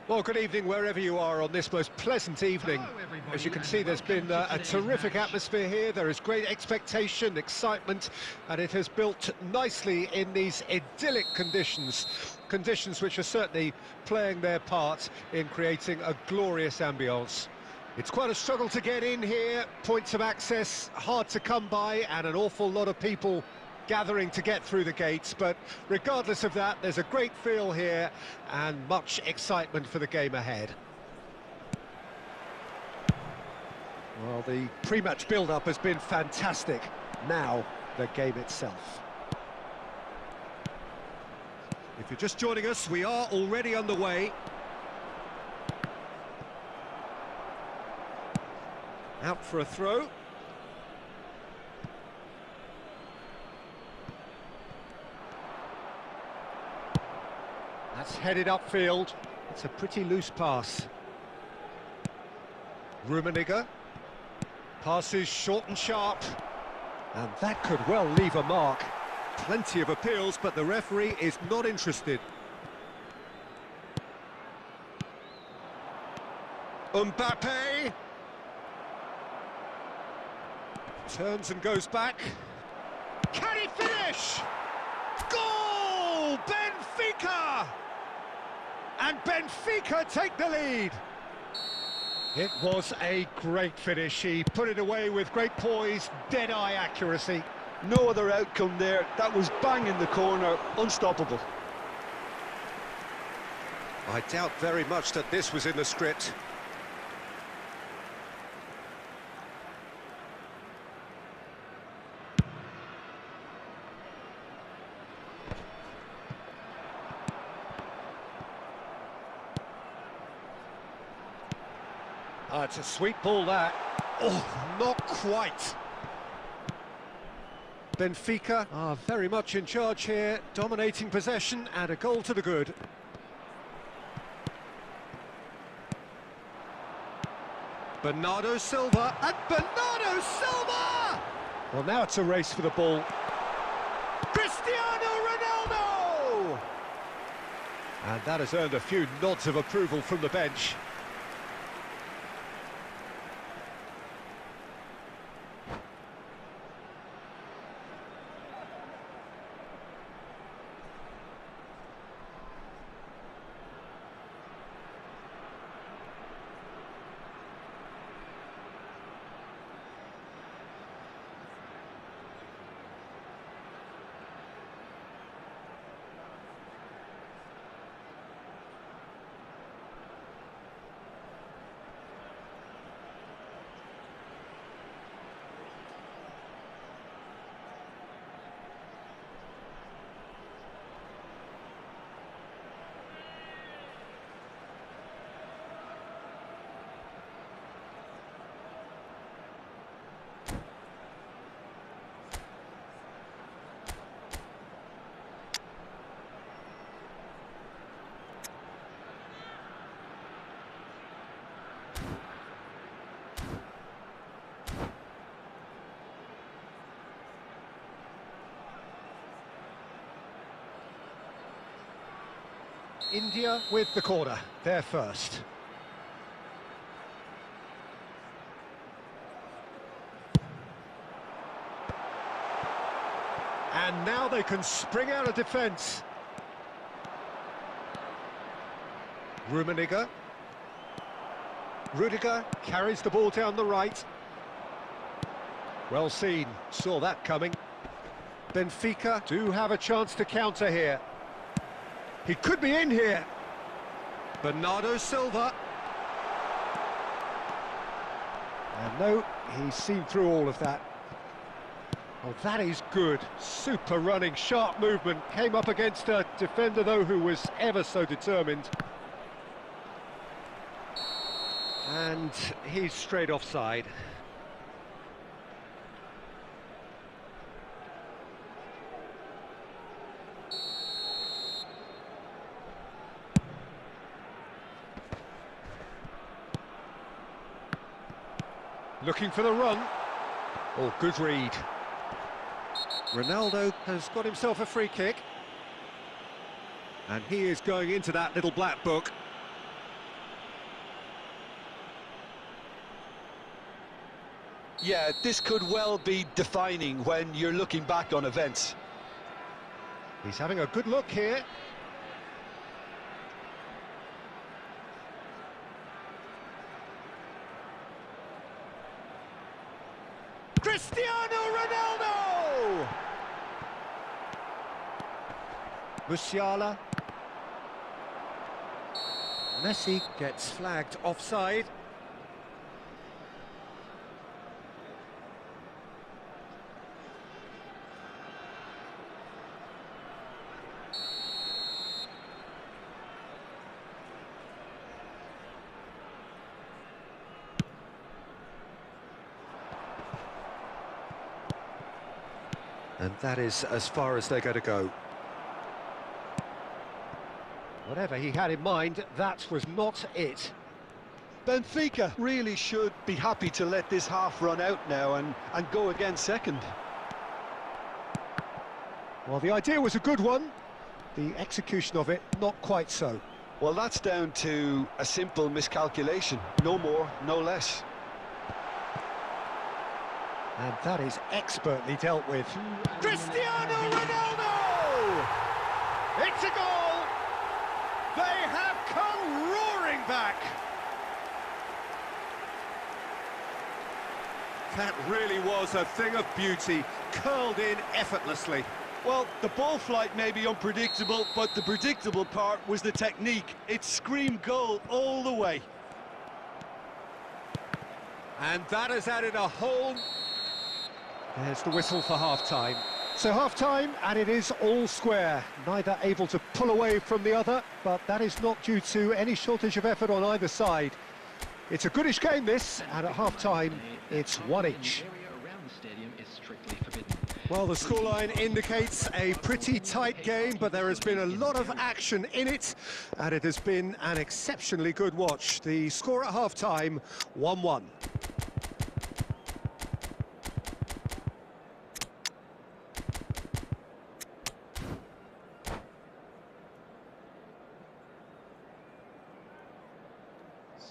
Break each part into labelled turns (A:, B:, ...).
A: Well, good evening wherever you are on this most pleasant evening. As you can see, there's been a terrific atmosphere here. There is great expectation, excitement, and it has built nicely in these idyllic conditions. Conditions which are certainly playing their part in creating a glorious ambience. It's quite a struggle to get in here, points of access hard to come by, and an awful lot of people gathering to get through the gates, but regardless of that, there's a great feel here and much excitement for the game ahead. Well, the pre-match build-up has been fantastic. Now, the game itself. If you're just joining us, we are already underway. Out for a throw. That's headed upfield. It's a pretty loose pass. Rummenigge passes short and sharp, and that could well leave a mark. Plenty of appeals, but the referee is not interested. Mbappe turns and goes back. Can he finish? Goal! Benfica! And Benfica take the lead. It was a great finish. He put it away with great poise, dead-eye accuracy.
B: No other outcome there. That was bang in the corner, unstoppable.
A: I doubt very much that this was in the script. It's a sweet ball, that. Oh, not quite. Benfica are very much in charge here, dominating possession and a goal to the good. Bernardo Silva, and Bernardo Silva! Well, now it's a race for the ball. Cristiano Ronaldo! And that has earned a few nods of approval from the bench. India with the corner, they're first. And now they can spring out of defence. Rummenigge. Rudiger carries the ball down the right. Well seen, saw that coming. Benfica do have a chance to counter here. He could be in here. Bernardo Silva. And no, he's seen through all of that. Oh, that is good. Super running, sharp movement. Came up against a defender, though, who was ever so determined. And he's straight offside. Looking for the run. Oh, good read. Ronaldo has got himself a free kick. And he is going into that little black book.
B: Yeah, this could well be defining when you're looking back on events.
A: He's having a good look here. Cristiano Ronaldo! Musiala. Messi gets flagged offside. And that is as far as they're going to go. Whatever he had in mind, that was not it.
B: Benfica really should be happy to let this half run out now and go again second.
A: Well, the idea was a good one. The execution of it, not quite so.
B: Well, that's down to a simple miscalculation. No more, no less.
A: And that is expertly dealt with. Cristiano Ronaldo! It's a goal! They have come roaring back! That really was a thing of beauty, curled in effortlessly.
B: Well, the ball flight may be unpredictable, but the predictable part was the technique. It screamed goal all the way.
A: And that has added a whole... There's the whistle for half-time. So half-time, and it is all square. Neither able to pull away from the other, but that is not due to any shortage of effort on either side. It's a goodish game, this, and at half-time, it's one each. Well, the scoreline indicates a pretty tight game, but there has been a lot of action in it, and it has been an exceptionally good watch. The score at half-time, 1-1.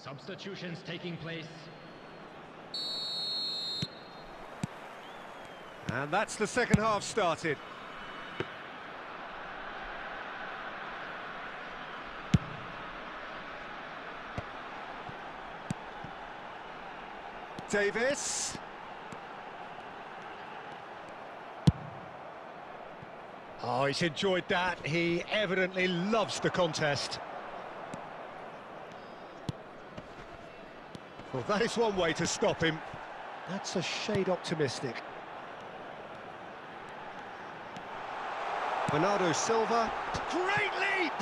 C: Substitutions taking place.
A: And that's the second half started. Davis. Oh, he's enjoyed that. He evidently loves the contest. Well, that is one way to stop him. That's a shade optimistic. Bernardo Silva. Great leap!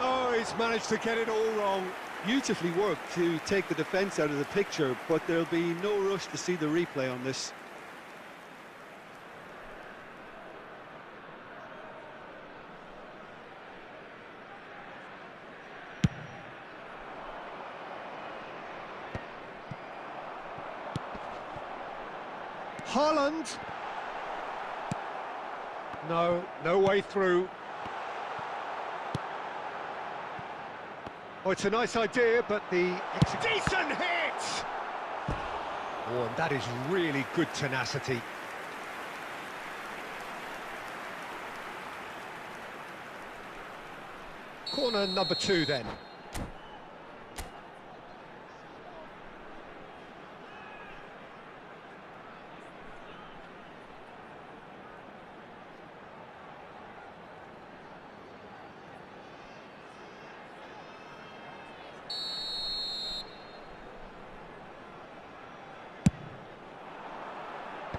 A: Oh, he's managed to get it all wrong.
B: Beautifully worked to take the defence out of the picture, but there'll be no rush to see the replay on this.
A: Haaland. No way through. Oh, it's a nice idea, but the... Decent hit! Oh, and that is really good tenacity. Corner number 2 then.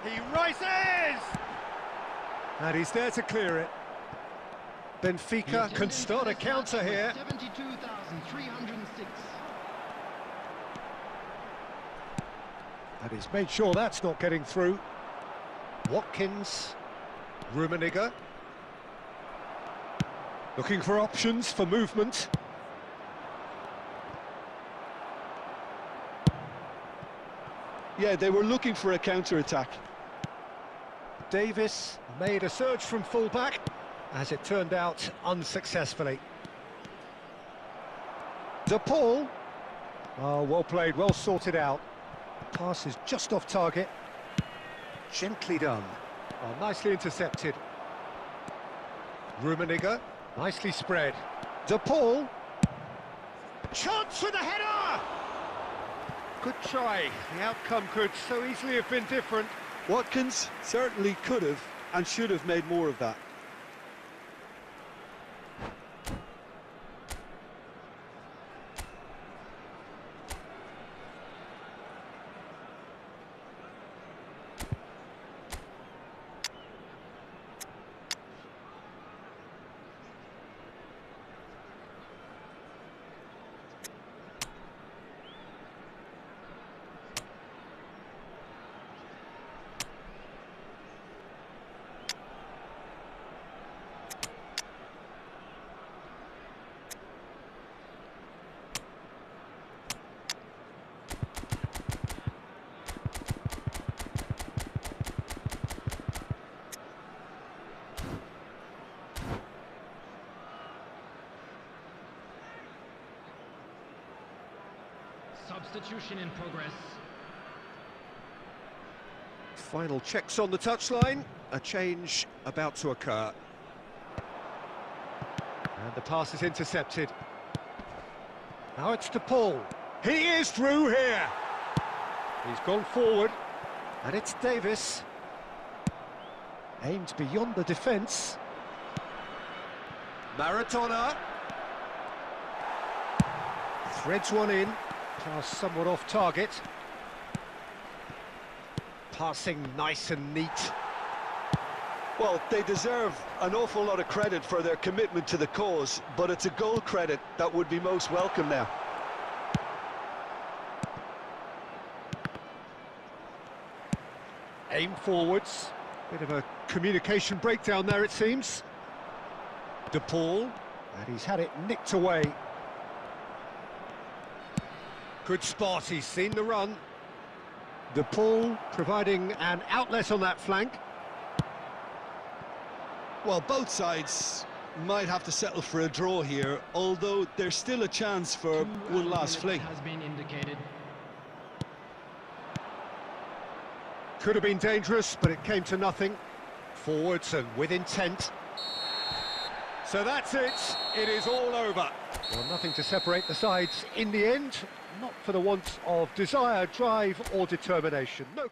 A: He rises! And he's there to clear it. Benfica can start a counter here.
C: 72,306.
A: And he's made sure that's not getting through. Watkins, Rummenigge. Looking for options for movement.
B: Yeah, they were looking for a counter-attack.
A: Davis made a surge from full-back, as it turned out unsuccessfully. De Paul. Oh, well played, well sorted out. Pass is just off target. Gently done. Oh, nicely intercepted. Rummenigge, nicely spread. De Paul. Chance with a header! Good try. The outcome could so easily have been different.
B: Watkins certainly could have and should have made more of that.
C: Substitution in progress.
A: Final checks on the touchline. A change about to occur. And the pass is intercepted. Now it's De Paul. He is through here. He's gone forward. And it's Davis. Aimed beyond the defence. Maradona. Threads one in. Pass somewhat off target. Passing nice and neat.
B: Well, they deserve an awful lot of credit for their commitment to the cause, but it's a goal credit that would be most welcome now.
A: Aim forwards. Bit of a communication breakdown there, it seems. De Paul, and he's had it nicked away. Good spot, he's seen the run. De Paul providing an outlet on that flank.
B: Well, both sides might have to settle for a draw here, although there's still a chance for one last fling.
C: Has been indicated.
A: Could have been dangerous, but it came to nothing. Forwards and with intent. So that's it. It is all over. Well, nothing to separate the sides in the end. Not for the want of desire, drive or determination. No.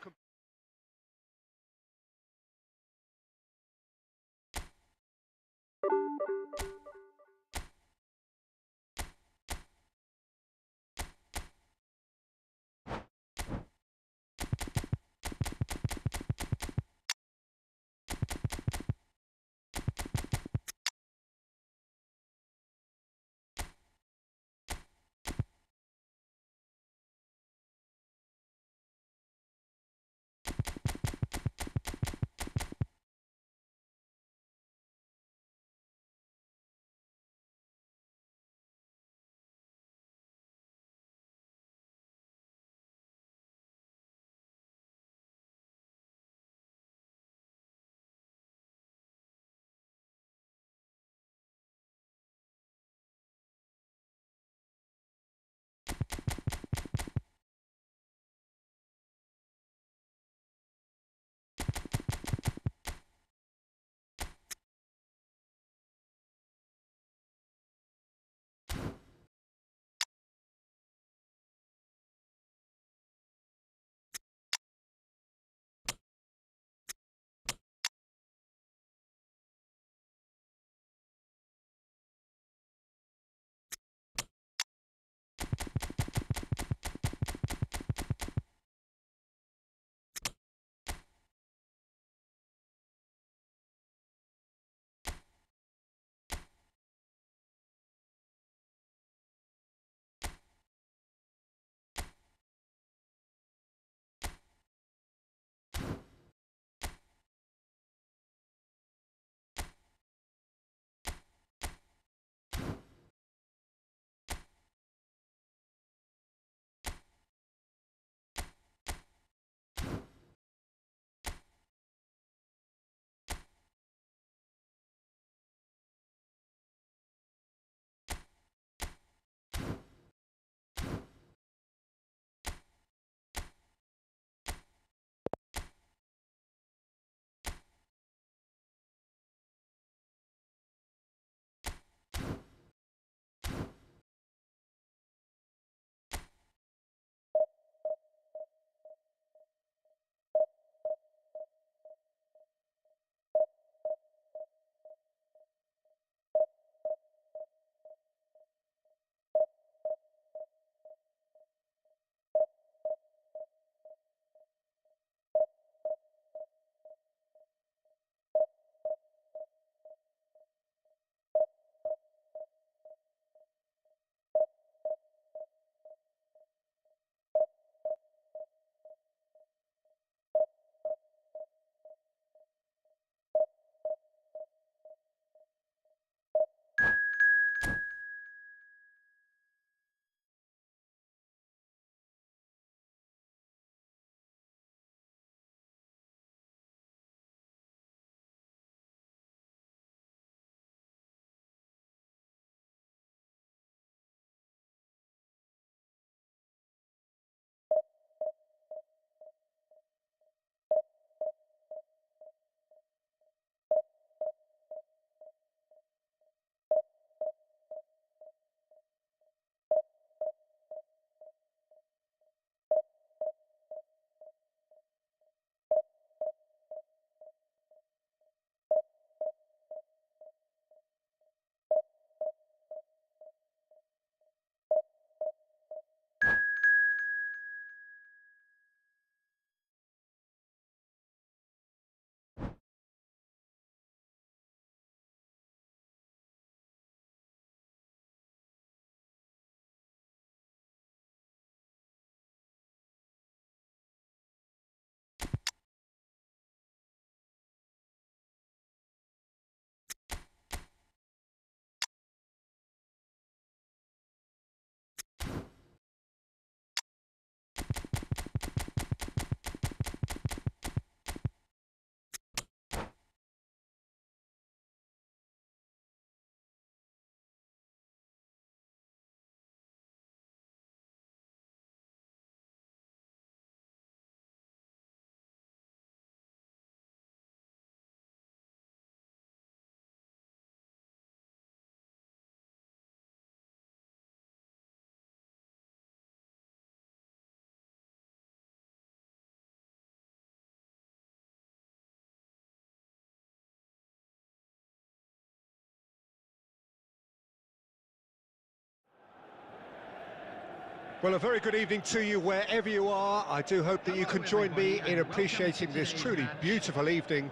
A: Well, a very good evening to you wherever you are. I do hope that you can join me in appreciating this truly beautiful evening,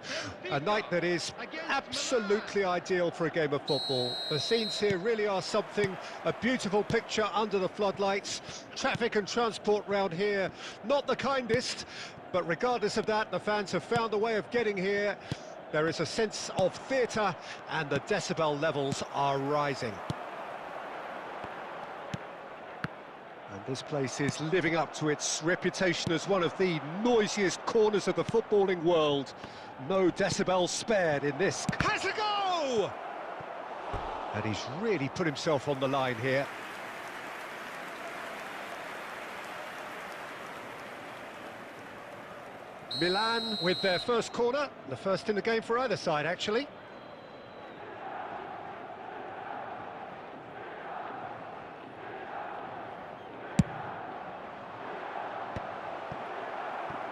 A: a night that is absolutely ideal for a game of football. The scenes here really are something, a beautiful picture under the floodlights. Traffic and transport round here, not the kindest, but regardless of that, the fans have found a way of getting here. There is a sense of theatre and the decibel levels are rising. And this place is living up to its reputation as one of the noisiest corners of the footballing world. No decibels spared in this. Has a go! And he's really put himself on the line here. Milan with their first corner, the first in the game for either side, actually.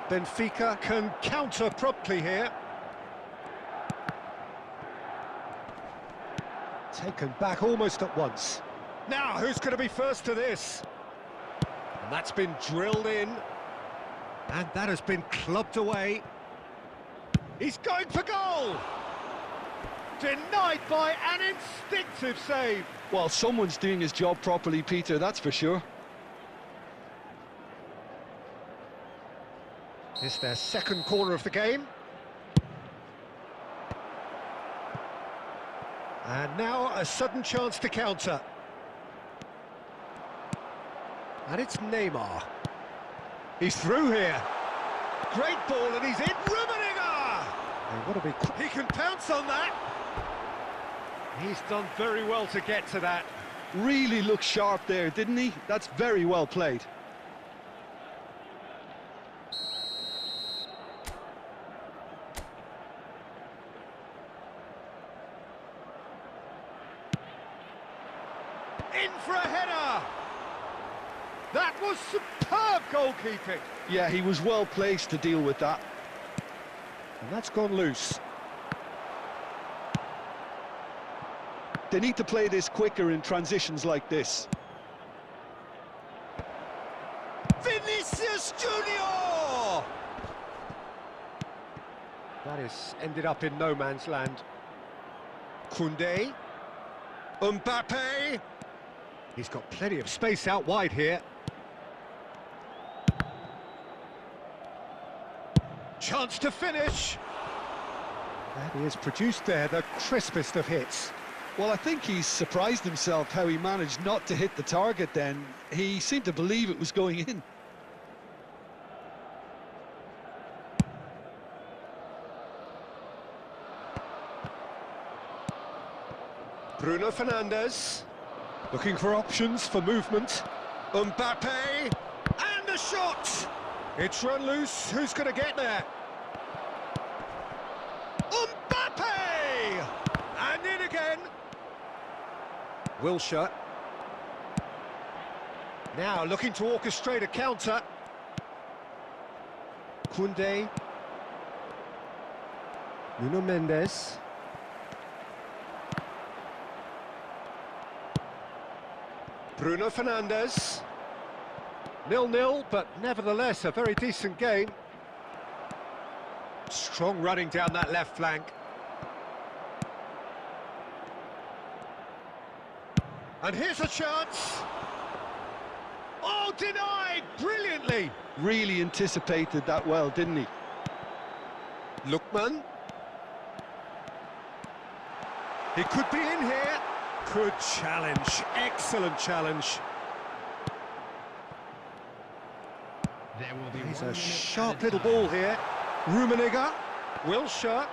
A: Benfica can counter promptly here. Taken back almost at once. Now, who's going to be first to this? And that's been drilled in. And that has been clubbed away. He's going for goal! Denied by an instinctive save.
B: Well, someone's doing his job properly, Peter, that's for sure.
A: It's their second corner of the game. And now a sudden chance to counter. And it's Neymar. He's through here. Great ball and he's in. Rummenigge! And what a big... He can pounce on that. He's done very well to get to that.
B: Really looked sharp there, didn't he? That's very well played.
A: In for a header! That was superb goalkeeping!
B: Yeah, he was well placed to deal with that.
A: And that's gone loose.
B: They need to play this quicker in transitions like this.
A: Vinicius Junior! That is ended up in no man's land. Koundé. Mbappe. He's got plenty of space out wide here. Chance to finish. And he has produced there the crispest of hits.
B: Well, I think he's surprised himself how he managed not to hit the target then. He seemed to believe it was going in.
A: Bruno Fernandes. Looking for options for movement. Mbappe. And a shot! It's run loose. Who's going to get there? Mbappe! And in again. Wilshere. Now looking to orchestrate a counter. Koundé. Nuno Mendes. Bruno Fernandes. 0-0, but nevertheless a very decent game. Strong running down that left flank. And here's a chance. Oh, denied brilliantly.
B: Really anticipated that well, didn't he?
A: Lookman. He could be in here. Good challenge, excellent challenge.
C: There will be
A: He's
C: 1
A: a
C: minute
A: sharp
C: added
A: little
C: time.
A: ball here. Rummenigge, Wilshere,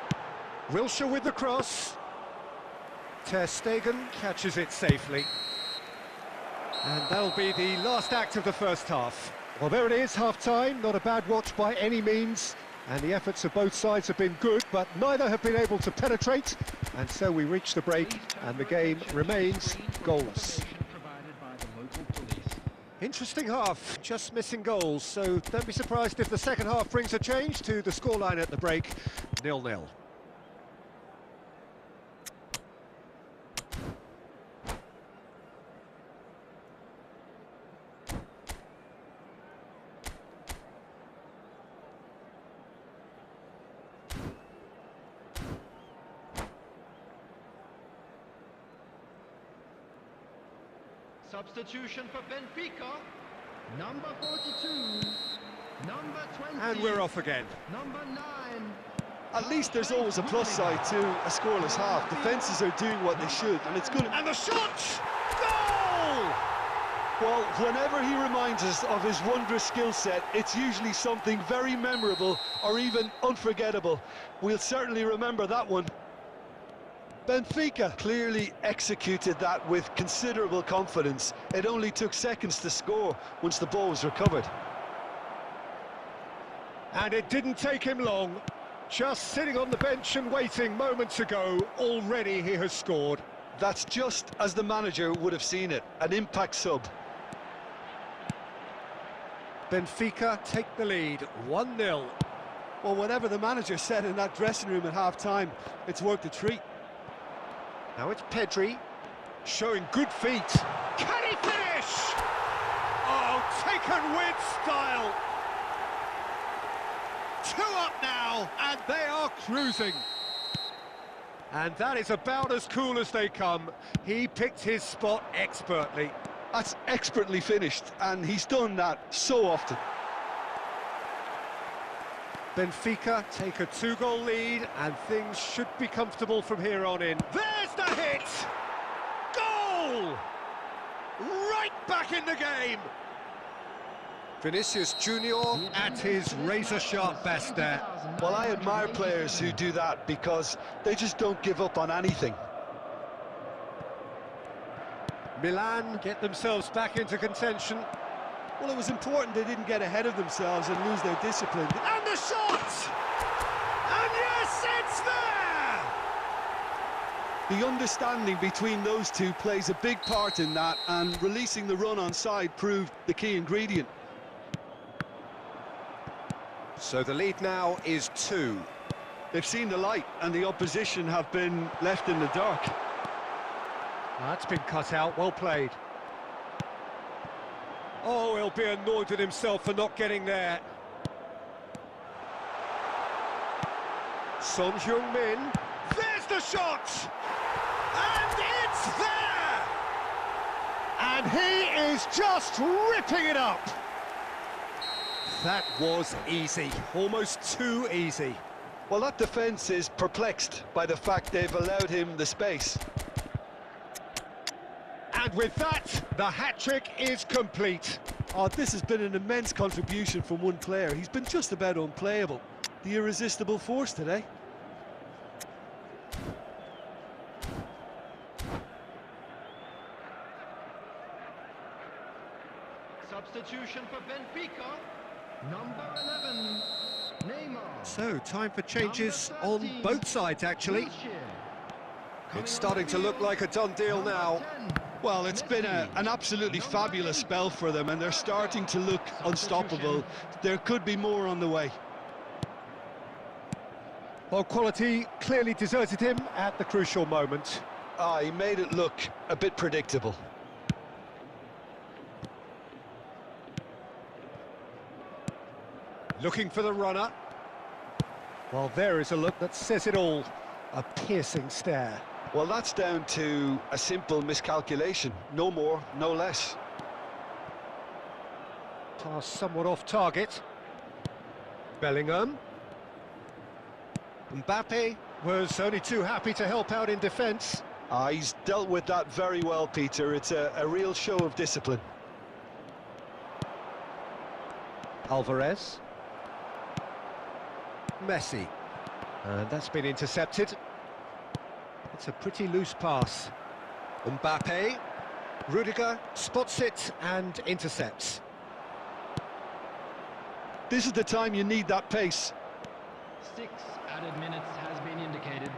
A: Wilshere with the cross. Ter Stegen catches it safely. And that'll be the last act of the first half. Well, there it is, half-time. Not a bad watch by any means. And the efforts of both sides have been good, but neither have been able to penetrate. And so we reach the break, and the game remains goalless. Interesting half, just missing goals, so don't be surprised if the second half brings a change to the scoreline at the break, 0-0.
C: Substitution for Benfica. Number 42. Number 20.
A: And we're off again.
C: Number 9.
B: At least there's always a plus side to a scoreless half. Defences are doing what they should, and it's good.
A: And the shot! Goal!
B: Well, whenever he reminds us of his wondrous skill set, it's usually something very memorable or even unforgettable. We'll certainly remember that one. Benfica clearly executed that with considerable confidence. It only took seconds to score once the ball was recovered.
A: And it didn't take him long. Just sitting on the bench and waiting moments ago, already he has scored.
B: That's just as the manager would have seen it, an impact sub.
A: Benfica take the lead, 1-0.
B: Well, whatever the manager said in that dressing room at half-time, it's worked a treat.
A: Now it's Pedri, showing good feet. Can he finish? Oh, taken with style. 2 up now, and they are cruising. And that is about as cool as they come. He picked his spot expertly.
B: That's expertly finished, and he's done that so often.
A: Benfica take a 2-goal lead, and things should be comfortable from here on in. There's the hit! Goal! Right back in the game! Vinicius Junior at his razor-sharp best there.
B: Well, I admire players who do that because they just don't give up on anything.
A: Milan get themselves back into contention.
B: Well, it was important they didn't get ahead of themselves and lose their discipline.
A: And the shot! And yes, it's there!
B: The understanding between those two plays a big part in that, and releasing the run on side proved the key ingredient.
A: So the lead now is 2.
B: They've seen the light, and the opposition have been left in the dark.
A: That's been cut out, well played. Oh, he'll be annoyed with himself for not getting there. Son Heung-min, there's the shot! And it's there! And he is just ripping it up! That was easy, almost too easy.
B: Well, that defence is perplexed by the fact they've allowed him the space.
A: And with that, the hat-trick is complete.
B: Oh, this has been an immense contribution from one player. He's been just about unplayable. The irresistible force today.
C: Substitution for Benfica. Number 11. Neymar.
A: So, time for changes on both sides, actually. It's starting to look like a done deal now.
B: Well, it's been an absolutely fabulous spell for them, and they're starting to look unstoppable. There could be more on the way.
A: Well, quality clearly deserted him at the crucial moment.
B: He made it look a bit predictable.
A: Looking for the runner. Well, there is a look that says it all. A piercing stare.
B: Well, that's down to a simple miscalculation. No more, no less.
A: Pass somewhat off target. Bellingham. Mbappe was only too happy to help out in defence.
B: He's dealt with that very well, Peter. It's a real show of discipline.
A: Alvarez. Messi. And that's been intercepted. It's a pretty loose pass. Mbappe. Rudiger spots it and intercepts.
B: This is the time you need that pace.
C: 6 added minutes has been indicated.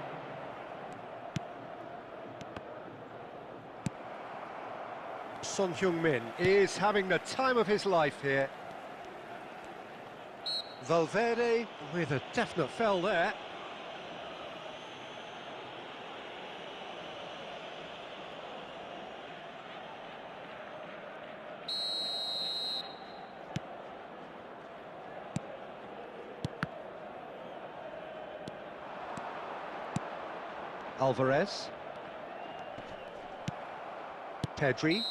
A: Son Heung-min is having the time of his life here. Valverde with a definite foul there. Alvarez. Pedri.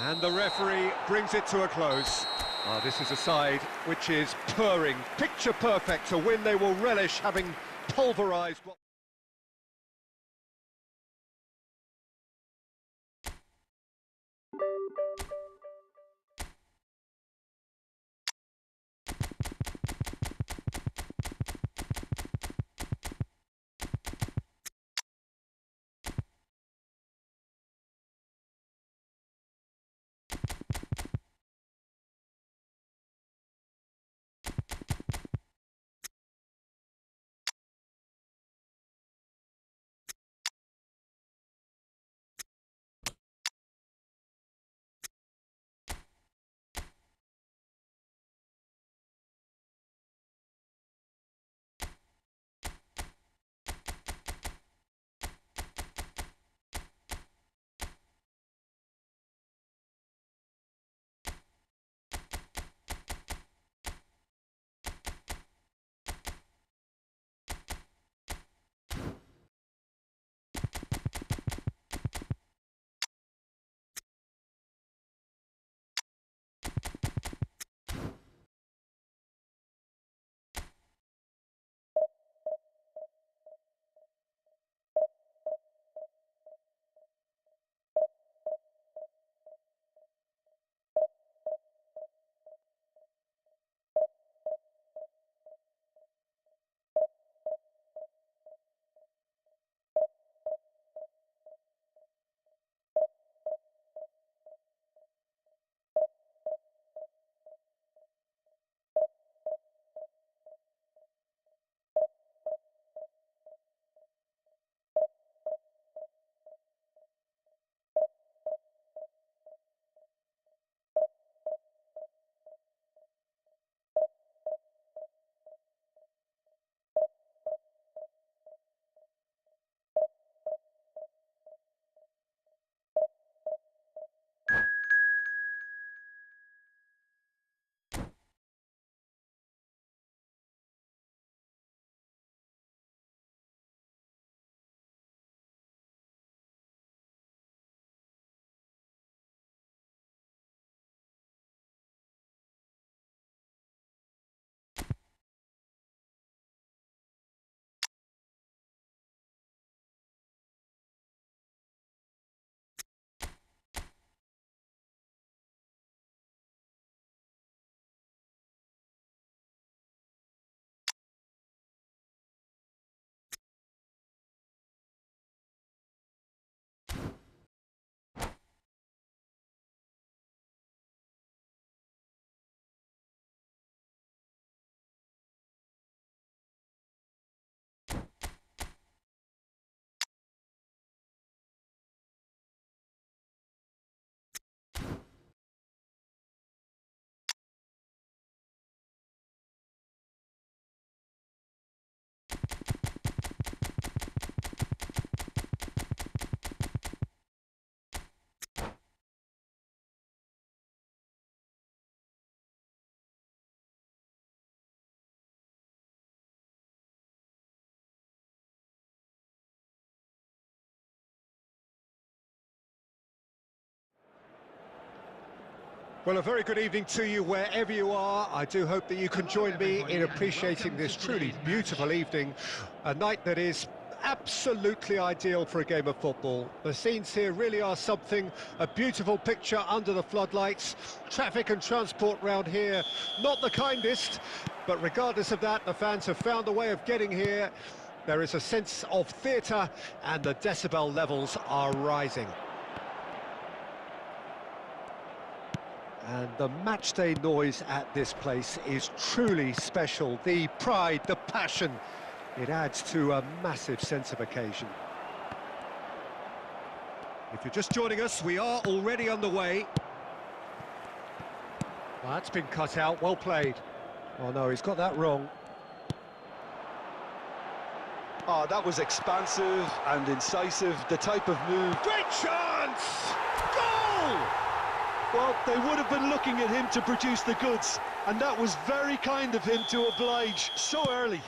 A: And the referee brings it to a close. This is a side which is purring, picture perfect, a win they will relish, having pulverised what... Well, a very good evening to you wherever you are. I do hope that you can join me in appreciating this truly beautiful evening, a night that is absolutely ideal for a game of football. The scenes here really are something, a beautiful picture under the floodlights. Traffic and transport round here, not the kindest, but regardless of that, the fans have found a way of getting here. There is a sense of theatre and the decibel levels are rising. And the matchday noise at this place is truly special. The pride, the passion, it adds to a massive sense of occasion. If you're just joining us, we are already underway. Well, that's been cut out, well played. Oh no, he's got that wrong.
B: Oh, that was expansive and incisive, the type of move.
A: Great chance! Goal!
B: Well, they would have been looking at him to produce the goods, and that was very kind of him to oblige so early.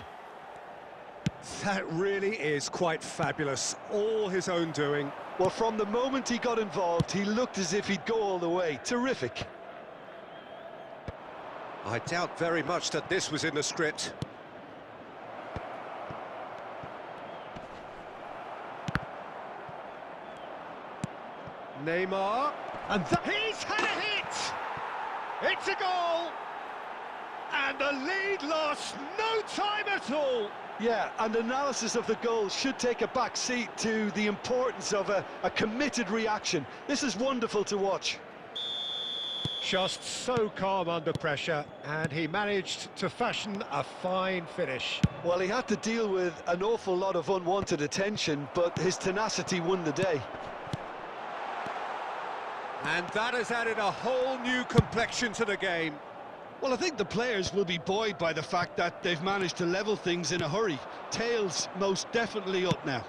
A: That really is quite fabulous, all his own doing.
B: Well, from the moment he got involved, he looked as if he'd go all the way. Terrific.
A: I doubt very much that this was in the script. Neymar, and he's had a hit! It's a goal! And the lead lost no time at all!
B: Yeah, and analysis of the goal should take a back seat to the importance of a committed reaction. This is wonderful to watch.
A: Just so calm under pressure, and he managed to fashion a fine finish.
B: Well, he had to deal with an awful lot of unwanted attention, but his tenacity won the day.
A: And that has added a whole new complexion to the game.
B: Well, I think the players will be buoyed by the fact that they've managed to level things in a hurry. Tails most definitely up now.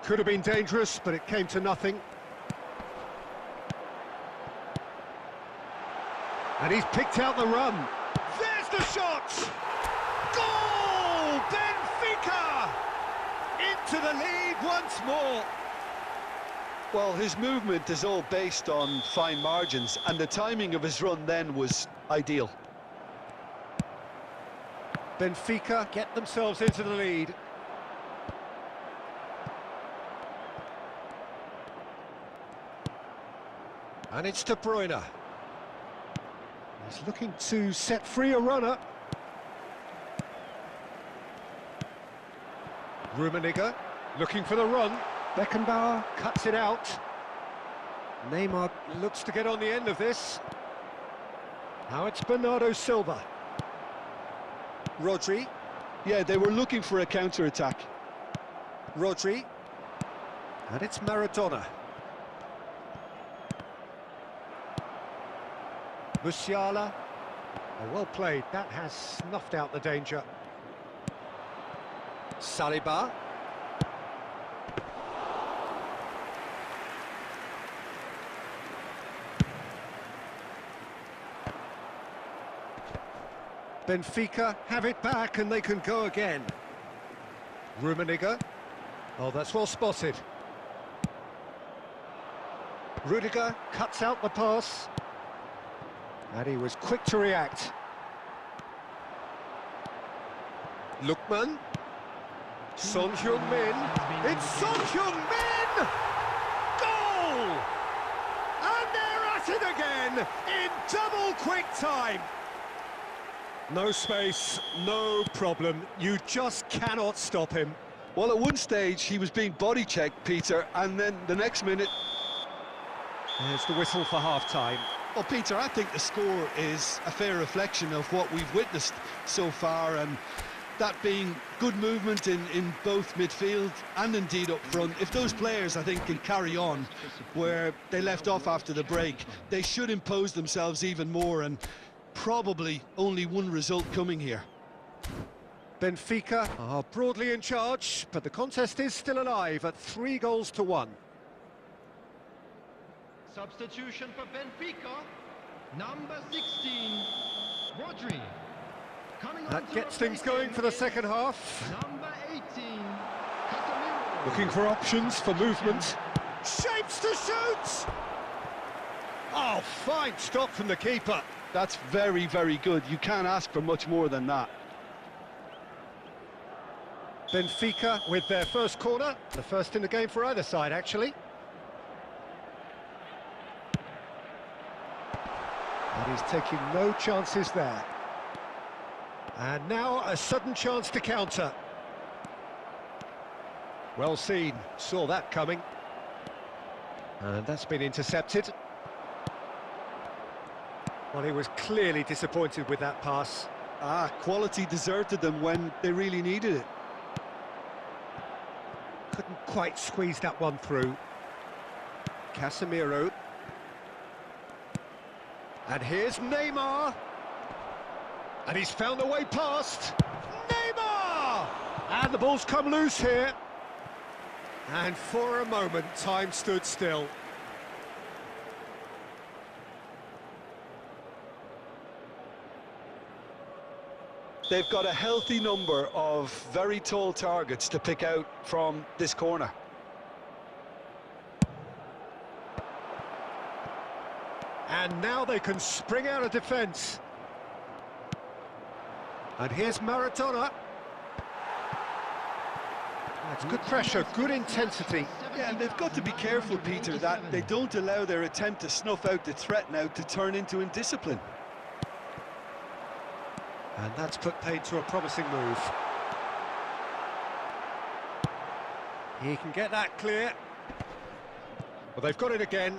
A: Could have been dangerous, but it came to nothing. And he's picked out the run. There's the shot! Goal! Benfica! Into the lead once more.
B: Well, his movement is all based on fine margins, and the timing of his run then was ideal.
A: Benfica get themselves into the lead. And it's De Bruyne. He's looking to set free a runner. Rummenigge looking for the run. Beckenbauer cuts it out. Neymar looks to get on the end of this. Now it's Bernardo Silva. Rodri.
B: Yeah, they were looking for a counter-attack.
A: Rodri. And it's Maradona. Musiala. Oh, well played. That has snuffed out the danger. Saliba. Benfica have it back and they can go again. Rummenigge. Oh, that's well spotted. Rudiger cuts out the pass. And he was quick to react. Lookman. Son Heung-min. It's Son Heung-min! Goal! And they're at it again in double quick time. No space, no problem. You just cannot stop him.
B: Well, at one stage, he was being body-checked, Peter, and then the next minute...
A: There's the whistle for half-time.
B: Well, Peter, I think the score is a fair reflection of what we've witnessed so far, and that being good movement in both midfield and indeed up front. If those players, I think, can carry on where they left off after the break, they should impose themselves even more, and probably only one result coming here.
A: Benfica are broadly in charge, but the contest is still alive at 3-1.
C: Substitution for Benfica, number 16, Rodri.
A: That gets things going for the second half.
C: Number 18, Casemiro.
A: Looking for options for movement. Shapes to shoot! Oh, fine stop from the keeper.
B: That's very, very good. You can't ask for much more than that.
A: Benfica with their first corner. The first in the game for either side, actually. And he's taking no chances there. And now a sudden chance to counter. Well seen, saw that coming. And that's been intercepted. Well, he was clearly disappointed with that pass.
B: Quality deserted them when they really needed it.
A: Couldn't quite squeeze that one through. Casemiro. And here's Neymar. And he's found a way past. Neymar! And the ball's come loose here. And for a moment, time stood still.
B: They've got a healthy number of very tall targets to pick out from this corner.
A: And now they can spring out of defence. And here's Maradona. That's good pressure, good intensity.
B: Yeah, and they've got to be careful, Peter, that they don't allow their attempt to snuff out the threat now to turn into indiscipline.
A: And that's put paid to a promising move. He can get that clear. Well, they've got it again.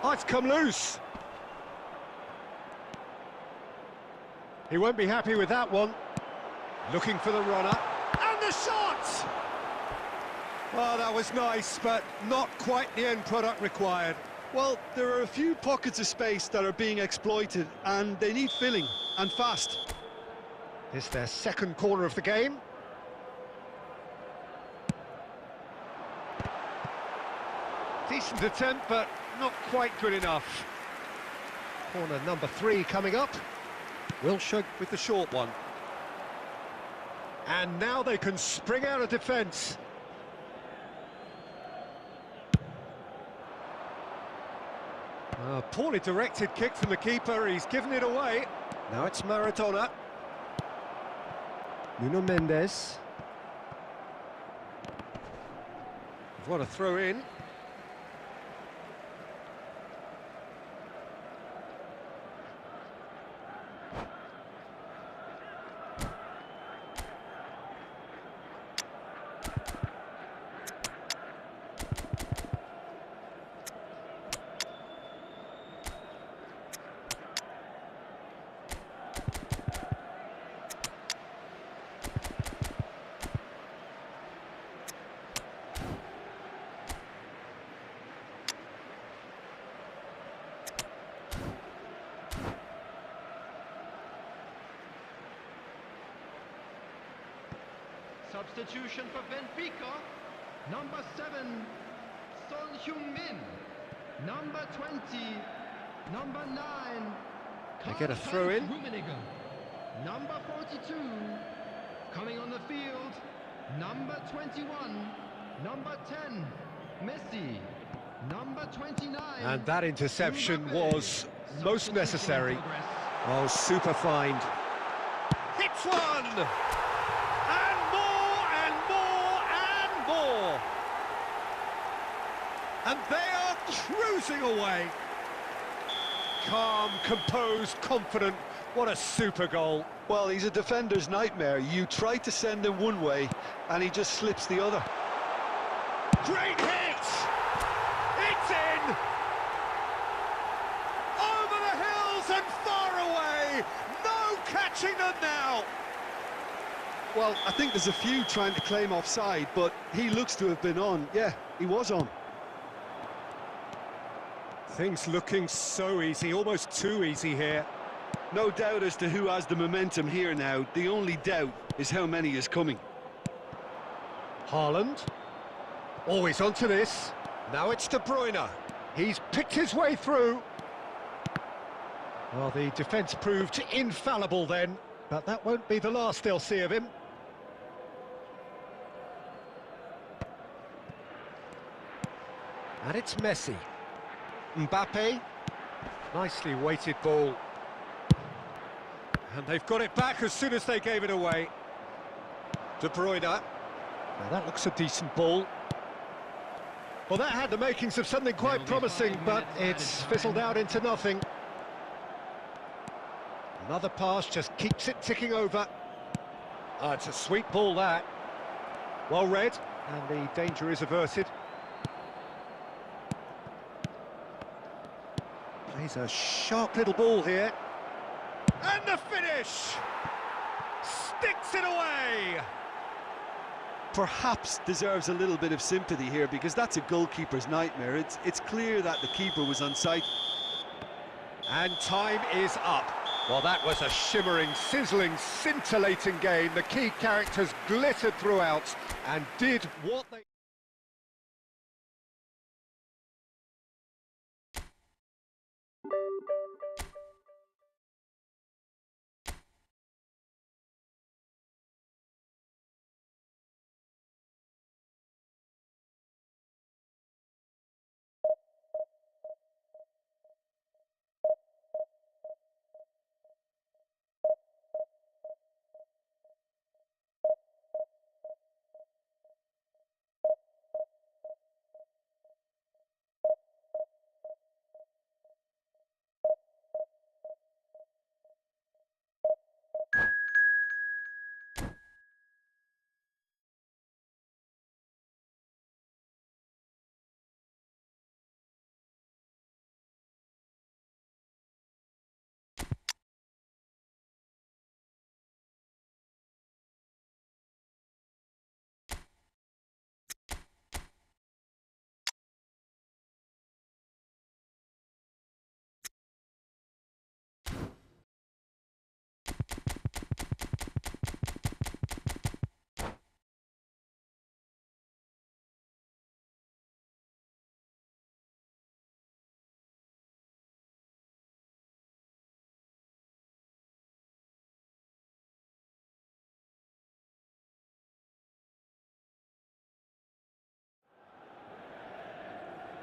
A: Oh, it's come loose. He won't be happy with that one. Looking for the runner. And the shot! Well, that was nice, but not quite the end product required.
B: Well, there are a few pockets of space that are being exploited, and they need filling, and fast.
A: It's their second corner of the game. Decent attempt, but not quite good enough. Corner number 3 coming up. Wilshere with the short one. And now they can spring out of defence. A poorly directed kick from the keeper, he's given it away. Now it's Maradona. Nuno Mendes. What a throw in.
C: Substitution for Benfica. Number 7, Son Heung-min. Number 20, number 9.
A: They get a throw in.
C: Rummenigge. Number 42, coming on the field. Number 21, number 10, Messi. Number 29.
A: And that interception was most necessary. Oh, super find. Hits one! And they are cruising away. Calm, composed, confident. What a super goal.
B: Well, he's a defender's nightmare. You try to send him one way, and he just slips the other.
A: Great hit! It's in! Over the hills and far away! No catching them now!
B: Well, I think there's a few trying to claim offside, but he looks to have been on. Yeah, he was on.
A: Things looking so easy, almost too easy here.
B: No doubt as to who has the momentum here now. The only doubt is how many is coming.
A: Haaland. Always onto this. Now it's De Bruyne. He's picked his way through. Well, the defence proved infallible then, but that won't be the last they'll see of him. And it's Messi. Mbappe, nicely weighted ball. And they've got it back as soon as they gave it away. De Bruyne. Now that looks a decent ball. Well, that had the makings of something quite promising, but it's fizzled out into nothing. Another pass just keeps it ticking over. Ah, it's a sweet ball, that. Well read, and the danger is averted. Plays a sharp little ball here. And the finish! Sticks it away!
B: Perhaps deserves a little bit of sympathy here, because that's a goalkeeper's nightmare. It's clear that the keeper was on site.
A: And time is up. Well, that was a shimmering, sizzling, scintillating game. The key characters glittered throughout and did what they...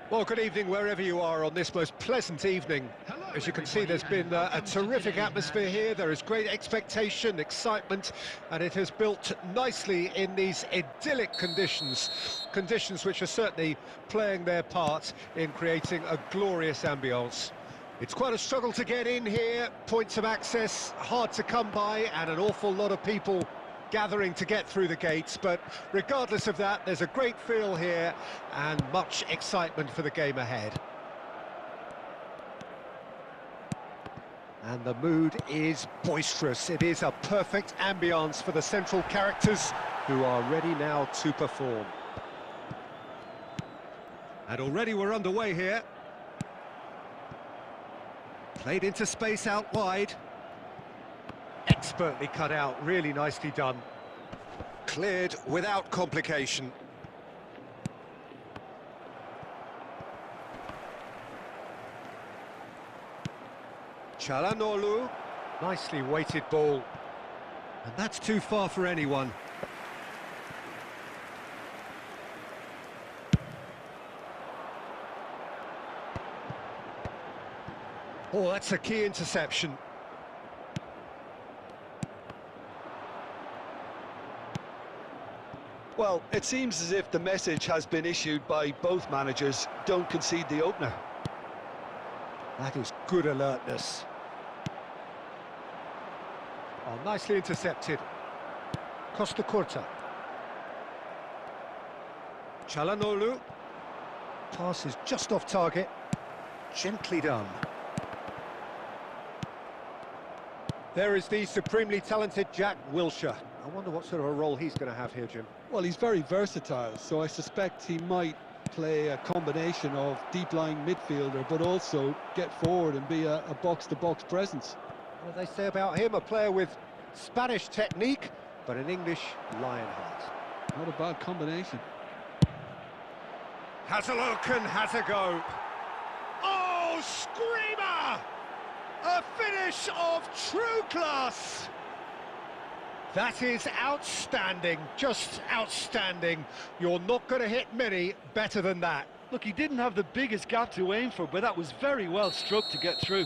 A: Well, good evening wherever you are on this most pleasant evening. As you can see, there's been a terrific atmosphere here. There is great expectation, excitement, and it has built nicely in these idyllic conditions. Conditions which are certainly playing their part in creating a glorious ambience. It's quite a struggle to get in here, points of access hard to come by, and an awful lot of people gathering to get through the gates, but regardless of that, there's a great feel here and much excitement for the game ahead. And the mood is boisterous. It is a perfect ambience for the central characters who are ready now to perform. And already we're underway here. Played into space out wide. Expertly cut out, really nicely done. Cleared without complication. Çalhanoğlu, nicely weighted ball. And that's too far for anyone. Oh, that's a key interception.
B: Well, it seems as if the message has been issued by both managers: don't concede the opener.
A: That is good alertness. Oh, nicely intercepted. Costa Curta. Çalhanoğlu. Pass is just off target. Gently done. There is the supremely talented Jack Wilshere. I wonder what sort of a role he's going to have here, Jim.
B: Well, he's very versatile, so I suspect he might play a combination of deep-lying midfielder, but also get forward and be a box-to-box presence.
A: What do they say about him? A player with Spanish technique, but an English lion heart.
B: Not a bad combination.
A: Has a look and has a go. Oh, screamer! A finish of true class! That is outstanding, just outstanding. You're not going to hit many better than that.
D: Look, he didn't have the biggest gap to aim for, but that was very well struck to get through.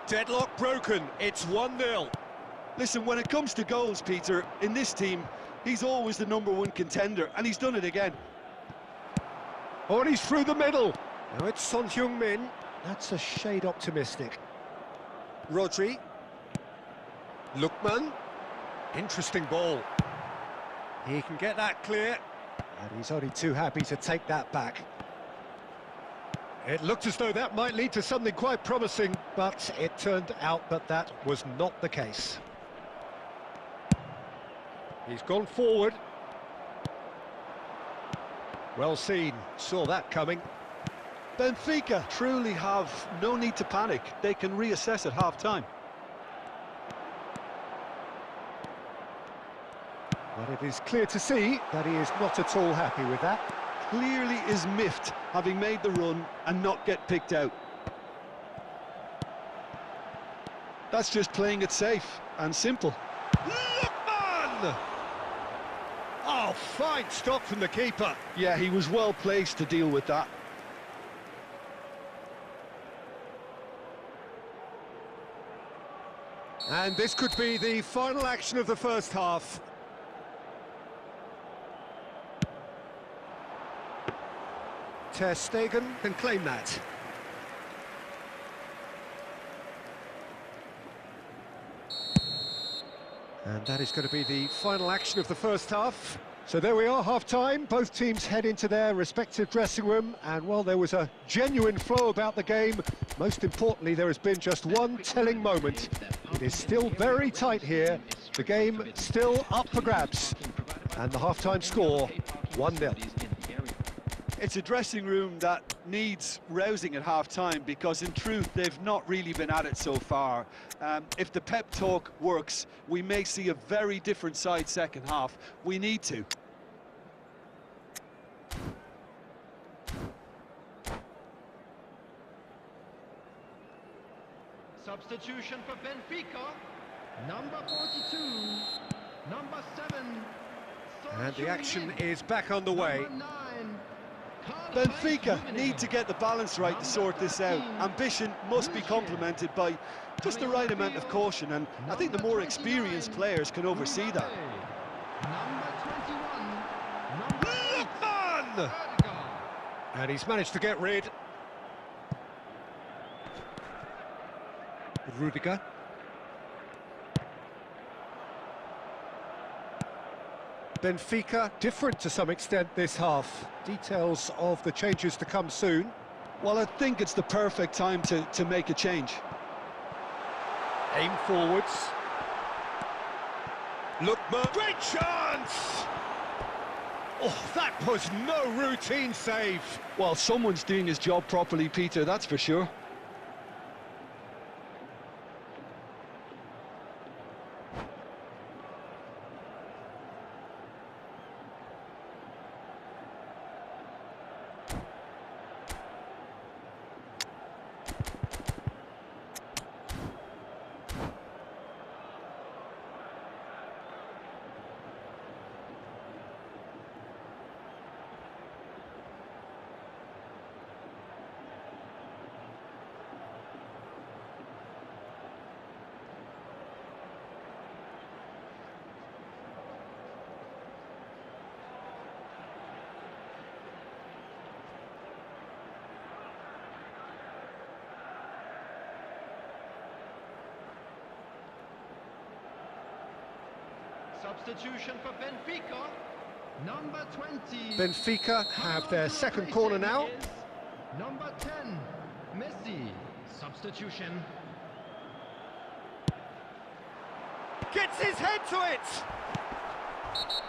A: Deadlock broken, it's 1-0.
B: Listen, when it comes to goals, Peter, in this team, he's always the #1 contender, and he's done it again.
A: Oh, and he's through the middle. Now it's Son Heung-min. That's a shade optimistic. Rodri. Lookman. Interesting ball. He can get that clear. And he's only too happy to take that back. It looked as though that might lead to something quite promising, but it turned out that that was not the case. He's gone forward. Well seen, saw that coming.
B: Benfica truly have no need to panic. They can reassess at half-time.
A: But it is clear to see that he is not at all happy with that.
B: Clearly is miffed, having made the run and not get picked out. That's just playing it safe and simple.
A: Lookman! Oh, fine stop from the keeper.
B: Yeah, he was well placed to deal with that.
A: And this could be the final action of the first half. Ter Stegen can claim that. And that is going to be the final action of the first half. So there we are, half-time. Both teams head into their respective dressing room, and while there was a genuine flow about the game, most importantly, there has been just one telling moment. It is still very tight here. The game still up for grabs. And the half-time score, 1-0.
B: It's a dressing room that needs rousing at half-time, because in truth they've not really been at it so far. If the pep talk works, we may see a very different side second half. We need to.
C: Substitution for Benfica, number 42, number 7.
A: And the action is back underway.
C: Number 9,
B: Benfica need to get the balance right to sort this out. Ambition must be complemented by just the right amount of caution, and I think the more experienced players can oversee that.
A: Lookman! And he's managed to get rid. Rudiger. Benfica different to some extent this half. Details of the changes to come soon.
B: Well, I think it's the perfect time to make a change.
A: Aim forwards. Lookman. Great chance! Oh, that was no routine save.
B: Well, someone's doing his job properly, Peter, that's for sure.
C: Substitution for Benfica, number 20.
A: Benfica have their second corner now.
C: Number 10, Messi. Substitution.
A: Gets his head to it!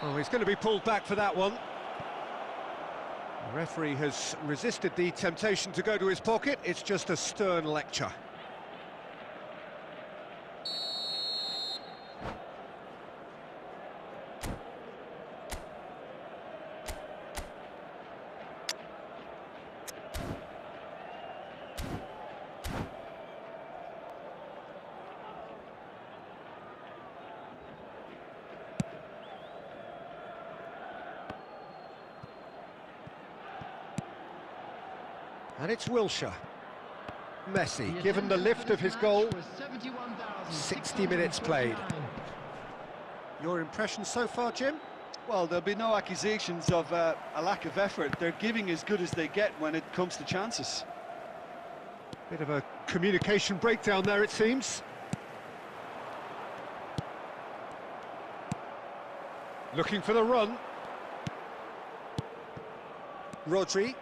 A: Oh, he's going to be pulled back for that one. The referee has resisted the temptation to go to his pocket. It's just a stern lecture. And it's Wilshere. Messi, given the lift of his goal, 60 minutes played. Your impression so far, Jim?
B: Well, there'll be no accusations of a lack of effort. They're giving as good as they get when it comes to chances.
A: Bit of a communication breakdown there, it seems. Looking for the run. Rodri.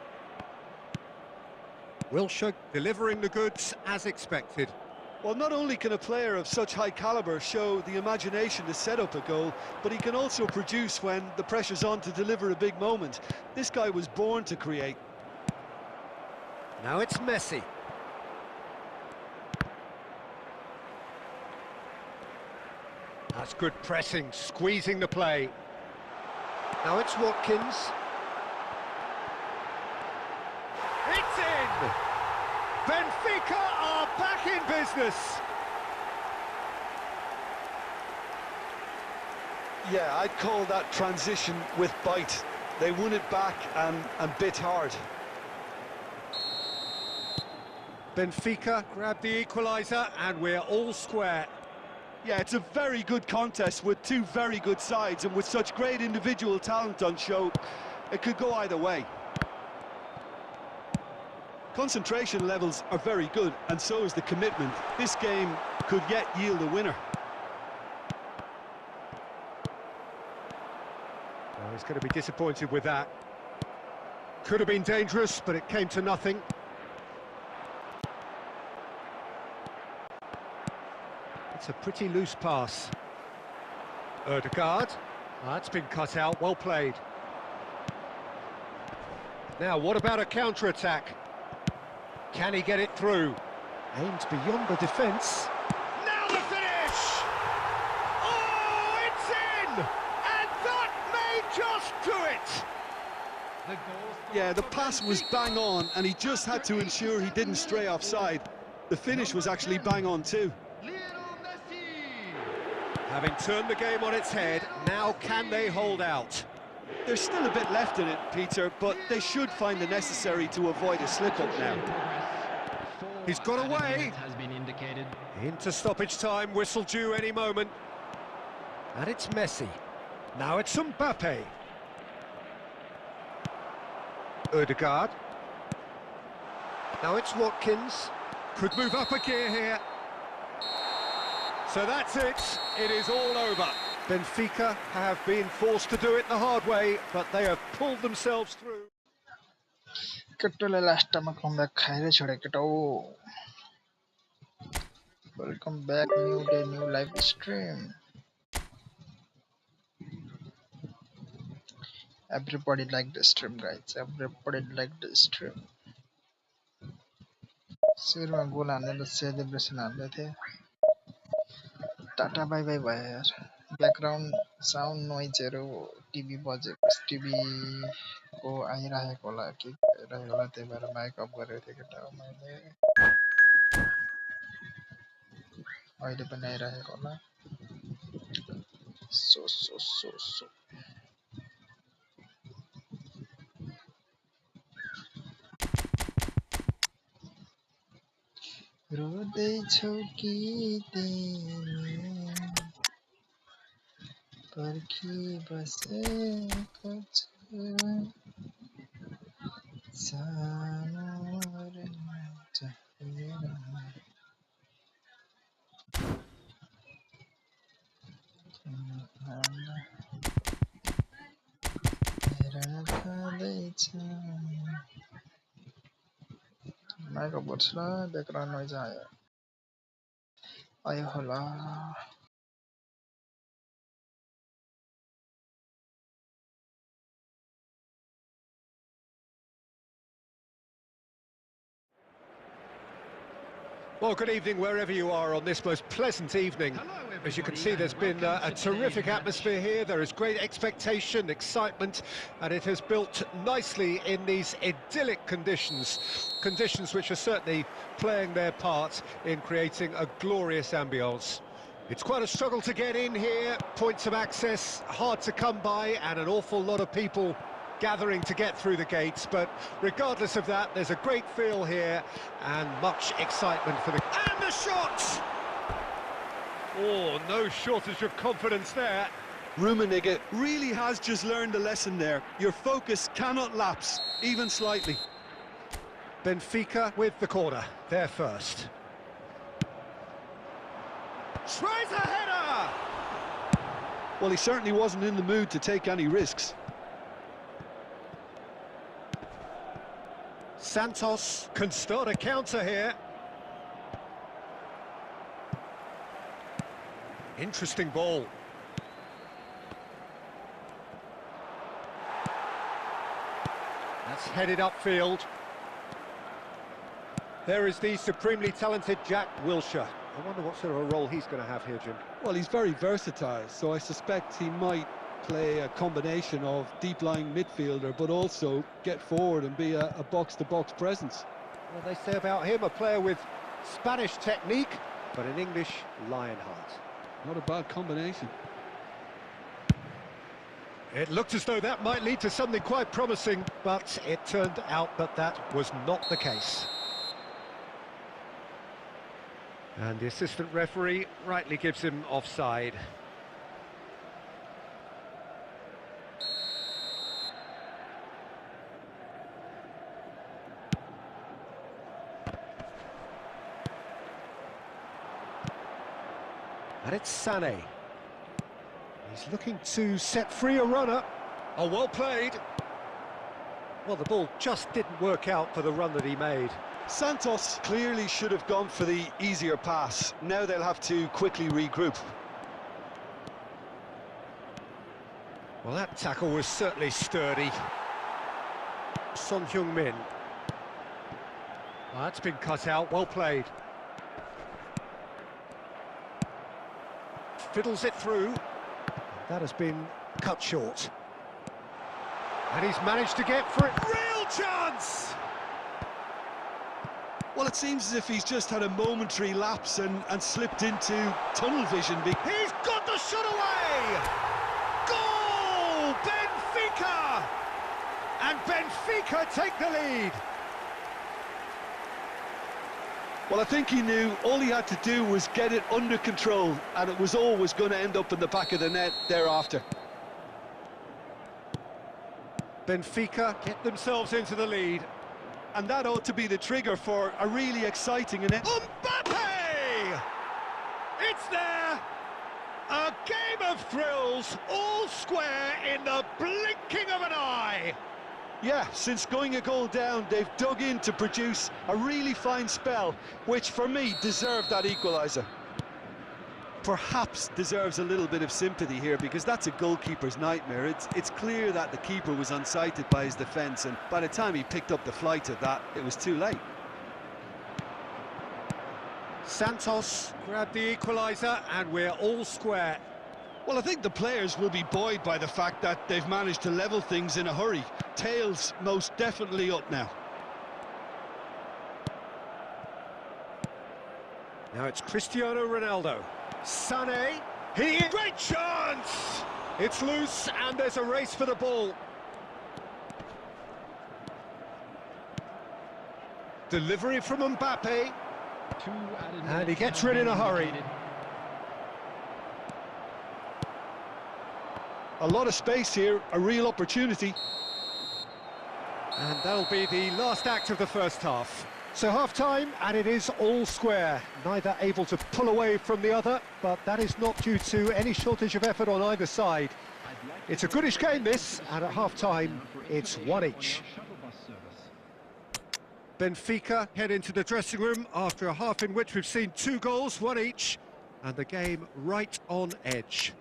A: Wilshere delivering the goods as expected.
B: Well, not only can a player of such high calibre show the imagination to set up a goal, but he can also produce when the pressure's on to deliver a big moment. This guy was born to create.
A: Now it's Messi. That's good pressing, squeezing the play. Now it's Watkins. It's in! Benfica are back in business!
B: Yeah, I'd call that transition with bite. They won it back and bit hard.
A: Benfica grabbed the equaliser and we're all square.
B: Yeah, it's a very good contest with two very good sides, and with such great individual talent on show, it could go either way. Concentration levels are very good, and so is the commitment. This game could yet yield a winner.
A: Oh, he's going to be disappointed with that. Could have been dangerous, but it came to nothing. It's a pretty loose pass. Ødegaard. That's been cut out, well played. Now, what about a counter-attack? Can he get it through? Aimed beyond the defence. Now the finish! Oh, it's in! And that may just do it!
B: Yeah, the pass was bang on, and he just had to ensure he didn't stray offside. The finish was actually bang on too.
A: Having turned the game on its head, now can they hold out?
B: There's still a bit left in it, Peter, but they should find the necessary to avoid a slip-up now.
A: He's got away.
C: Has been indicated.
A: Into stoppage time, whistle due any moment. And it's Messi. Now it's Mbappe. Odegaard. Now it's Watkins. Could move up a gear here. So that's it. It is all over. Benfica have been forced to do it the hard way, but they have pulled themselves through.
E: केटोले last टाइममा comeback खाएर छोडे केटो welcome back new day new live stream everybody like the stream guys everybody like the stream सुरुमा गोल हान्ने celebration हान्दै थिए tata bye by भयो यार ब्याकग्राउन्ड साउन्ड नोइजहरु टिभी बजेको टिभी को आइरहेको होला के भइरहेको होला त्यही भएर माइक अफ गरेको थिएँ केटा मैले अहिले पनि आइरहेको होला सो रोदै छौ कि तिमी पर्खी बसेको छु सानो माइक अफ गर्छु ल ब्याकग्राउन्ड नोइज आयो होला
A: Well, good evening wherever you are on this most pleasant evening. As you can see, there's been a terrific atmosphere here. There is great expectation, excitement, and it has built nicely in these idyllic conditions. Conditions which are certainly playing their part in creating a glorious ambience. It's quite a struggle to get in here, points of access hard to come by, and an awful lot of people gathering to get through the gates, but regardless of that, there's a great feel here and much excitement for the... And the shot! Oh, no shortage of confidence there.
B: Rummenigge really has just learned a lesson there. Your focus cannot lapse, even slightly.
A: Benfica with the corner, there first. Tries a header!
B: Well, he certainly wasn't in the mood to take any risks.
A: Santos can start a counter here. Interesting ball. That's headed upfield. There is the supremely talented Jack Wilshere. I wonder what sort of a role he's going to have here, Jim.
B: Well, he's very versatile, so I suspect he might play a combination of deep-lying midfielder, but also get forward and be a box-to-box presence.
A: Well, they say about him, a player with Spanish technique, but an English lion heart.
B: Not a bad combination.
A: It looked as though that might lead to something quite promising, but it turned out that that was not the case. And the assistant referee rightly gives him offside. And it's Sané. He's looking to set free a runner. Oh, well played. Well, the ball just didn't work out for the run that he made.
B: Santos clearly should have gone for the easier pass. Now they'll have to quickly regroup.
A: Well, that tackle was certainly sturdy. Son Heung-min. Well, that's been cut out, well played. Fiddles it through. That has been cut short. And he's managed to get for it. Real chance!
B: Well, it seems as if he's just had a momentary lapse and slipped into tunnel vision.
A: He's got the shot away! Goal! Benfica And Benfica take the lead.
B: Well, I think he knew all he had to do was get it under control, and it was always going to end up in the back of the net thereafter.
A: Benfica get themselves into the lead.
B: And that ought to be the trigger for a really exciting and...
A: Mbappe! It's there! A game of thrills, all square in the blinking of an eye.
B: Yeah, since going a goal down, they've dug in to produce a really fine spell, which for me deserved that equaliser. Perhaps deserves a little bit of sympathy here, because that's a goalkeeper's nightmare. It's clear that the keeper was unsighted by his defence, and by the time he picked up the flight of that, it was too late.
A: Santos grabbed the equaliser, and we're all square.
B: Well, I think the players will be buoyed by the fact that they've managed to level things in a hurry. Tails most definitely up now.
A: Now it's Cristiano Ronaldo. Sané, great chance! It's loose, and there's a race for the ball. Delivery from Mbappe. And he gets rid in a hurry.
B: A lot of space here, a real opportunity.
A: And that'll be the last act of the first half. So half-time, and it is all square. Neither able to pull away from the other, but that is not due to any shortage of effort on either side. It's a goodish game, this, and at half-time, it's one each. Benfica head into the dressing room after a half in which we've seen 2 goals, one each, and the game right on edge.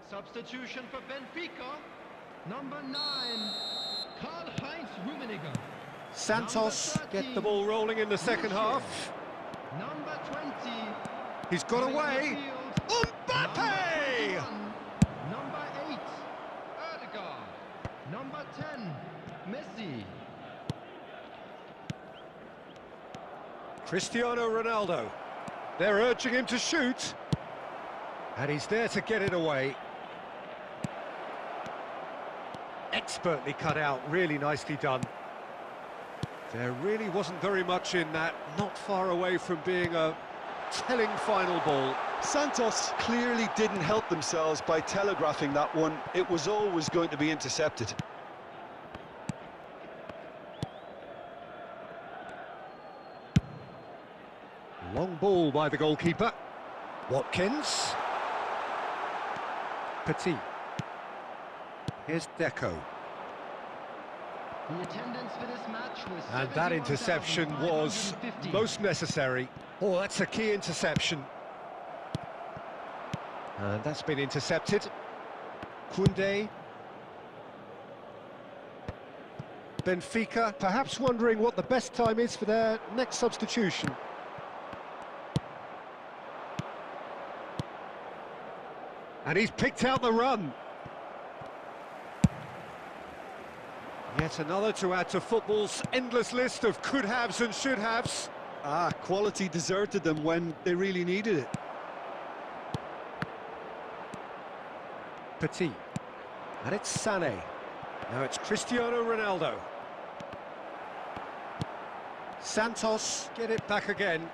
C: Substitution for Benfica, number 9, Karl-Heinz Rummenigge.
A: Santos get the ball rolling in the second half.
C: Number 20.
A: He's got away. Mbappe!
C: Number 8, Odegaard. Number 10, Messi.
A: Cristiano Ronaldo. They're urging him to shoot. And he's there to get it away. Expertly cut out, really nicely done. There really wasn't very much in that, not far away from being a telling final ball.
B: Santos clearly didn't help themselves by telegraphing that one. It was always going to be intercepted.
A: Long ball by the goalkeeper. Watkins. Petit. Here's Deco.
C: The attendance for this match was
A: And that interception was most necessary. Oh, that's a key interception. And that's been intercepted. Koundé. Benfica perhaps wondering what the best time is for their next substitution. And he's picked out the run. Yet another to add to football's endless list of could-haves and should-haves.
B: Quality deserted them when they really needed it.
A: Petit. And it's Sané. Now it's Cristiano Ronaldo. Santos get it back again.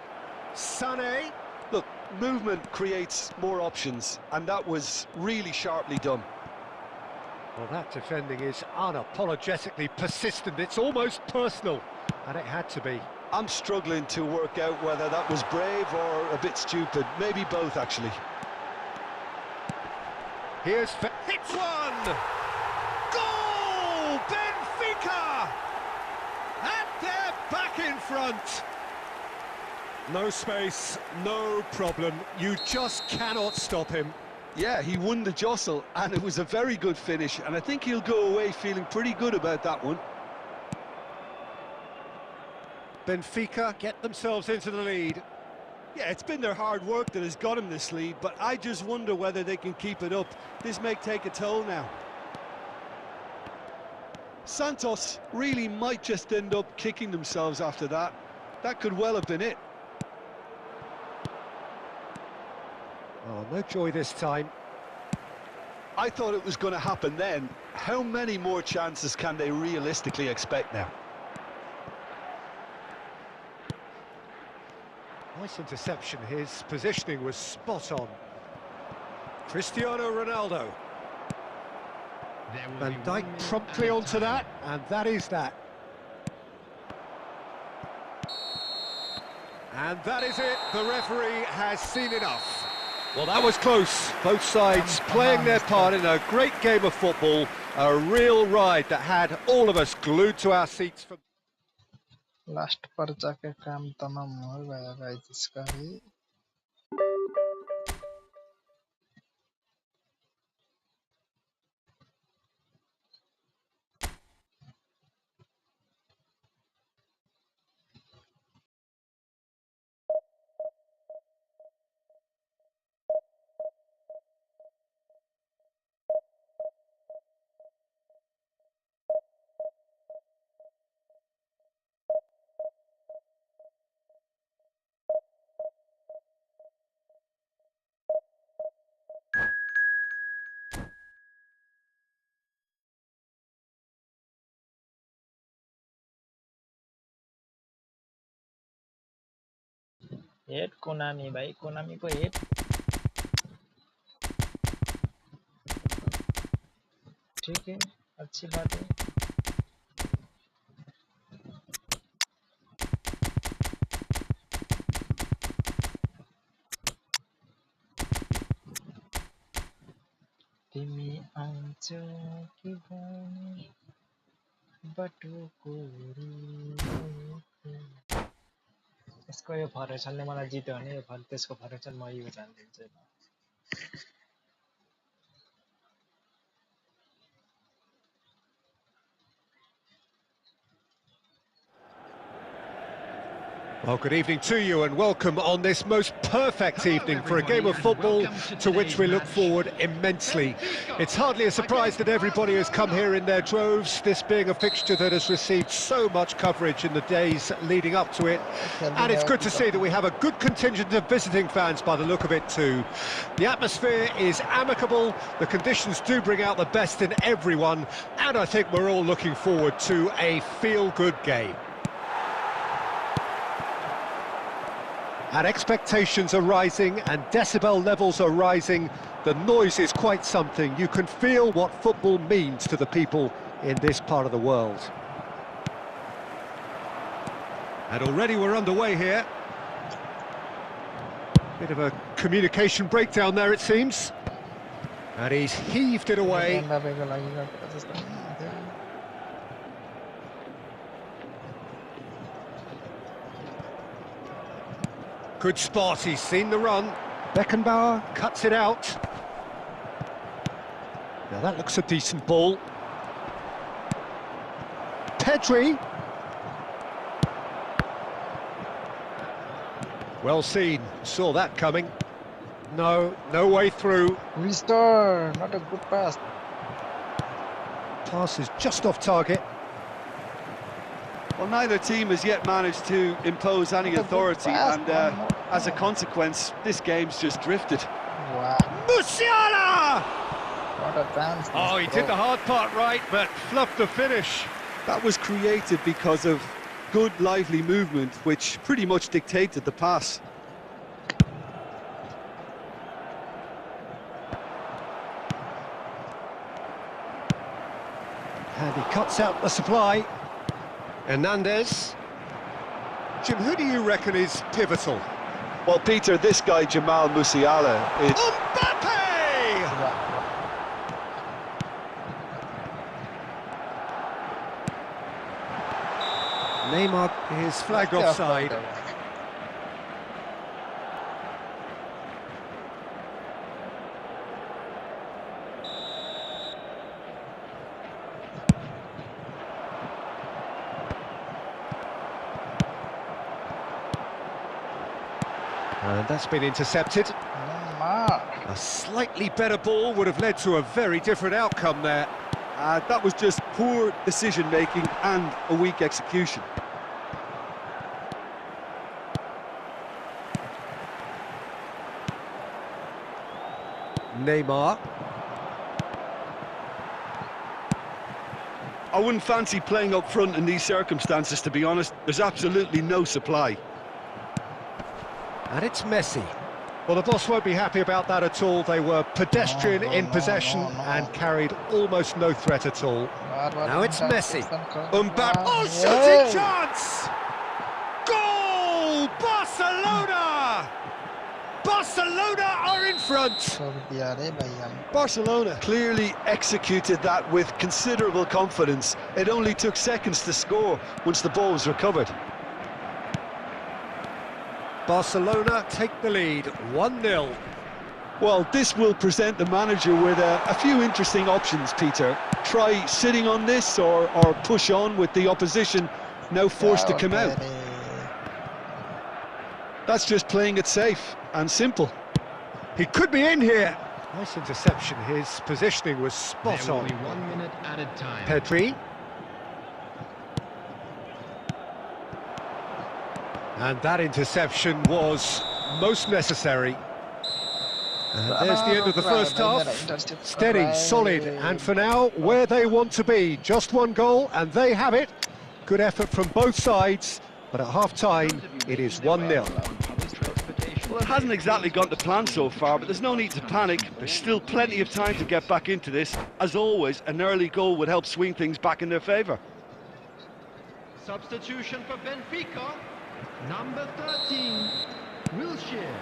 A: Sané.
B: Look, movement creates more options, and that was really sharply done.
A: Well, that defending is unapologetically persistent. It's almost personal, and it had to be.
B: I'm struggling to work out whether that was brave or a bit stupid. Maybe both, actually.
A: Hits one! Goal! Benfica! And they're back in front. No space, no problem. You just cannot stop him.
B: Yeah, he won the jostle, and it was a very good finish, and I think he'll go away feeling pretty good about that one.
A: Benfica get themselves into the lead.
B: Yeah, it's been their hard work that has got him this lead, but I just wonder whether they can keep it up. This may take a toll now. Santos really might just end up kicking themselves after that. That could well have been it.
A: Oh, no joy this time.
B: I thought it was going to happen then. How many more chances can they realistically expect now?
A: Nice interception. His positioning was spot on. Cristiano Ronaldo. Van Dijk promptly onto that, and that is that. And that is it. The referee has seen enough. Well, that was close. Both sides playing their part in a great game of football. A real ride that had all of us glued to our seats. For
E: last पर्चा के काम तमाम हो गया guys इसका भी head Konami भाई Konami को हेड ठीक है अच्छी बात है तिमी आउँछौ कि भने बाटोको यसको यो फरेसनले मलाई जित्यो भने यो त्यसको फरेसन म यो जान्दिन्छु
A: Well, good evening to you and welcome on this most perfect evening for a game of football to which we look forward immensely. It's hardly a surprise that everybody has come here in their droves, this being a fixture that has received so much coverage in the days leading up to it. And it's good to see that we have a good contingent of visiting fans by the look of it too. The atmosphere is amicable, the conditions do bring out the best in everyone, and I think we're all looking forward to a feel-good game. And expectations are rising and decibel levels are rising. The noise is quite something. You can feel what football means to the people in this part of the world. And already we're underway here. Bit of a communication breakdown there, it seems. And he's heaved it away. Good spot, he's seen the run. Beckenbauer cuts it out. Now that looks a decent ball. Pedri. Well seen, saw that coming. No way through.
E: Restore, not a good pass.
A: Pass is just off target.
B: Well, neither team has yet managed to impose any authority, and as a consequence, this game's just drifted.
E: Wow.
A: Musiala!
E: What a chance.
A: Oh, he did the hard part right, but fluffed the finish.
B: That was created because of good, lively movement, which pretty much dictated the pass.
A: And he cuts out the supply. Hernandez. Jim, who do you reckon is pivotal?
B: Well, Peter, this guy, Jamal Musiala, is...
A: Mbappe! Neymar is flagged offside. And that's been intercepted. A slightly better ball would have led to a very different outcome there.
B: That was just poor decision-making and a weak execution.
A: Neymar.
B: I wouldn't fancy playing up front in these circumstances, to be honest. There's absolutely no supply.
A: And it's Messi. Well, the boss won't be happy about that at all. They were pedestrian in possession and carried almost no threat at all. Now it's Messi. Mbappe. Oh, shooting chance! Goal! Barcelona! Barcelona are in front!
B: Barcelona clearly executed that with considerable confidence. It only took seconds to score once the ball was recovered.
A: Barcelona take the lead, 1-0.
B: Well, this will present the manager with a few interesting options, Peter. Try sitting on this or push on with the opposition now forced to come out. That's just playing it safe and simple.
A: He could be in here. Nice interception. His positioning was spot on.
C: Only 1 minute added time.
A: Pedri. And that interception was most necessary. And there's the end of the first half. Steady, solid, and for now, where they want to be. Just one goal, and they have it. Good effort from both sides, but at half-time, it is 1-0.
D: Well, it hasn't exactly gone to plan so far, but there's no need to panic. There's still plenty of time to get back into this. As always, an early goal would help swing things back in their favour.
C: Substitution for Benfica. Number 13, Wilshere.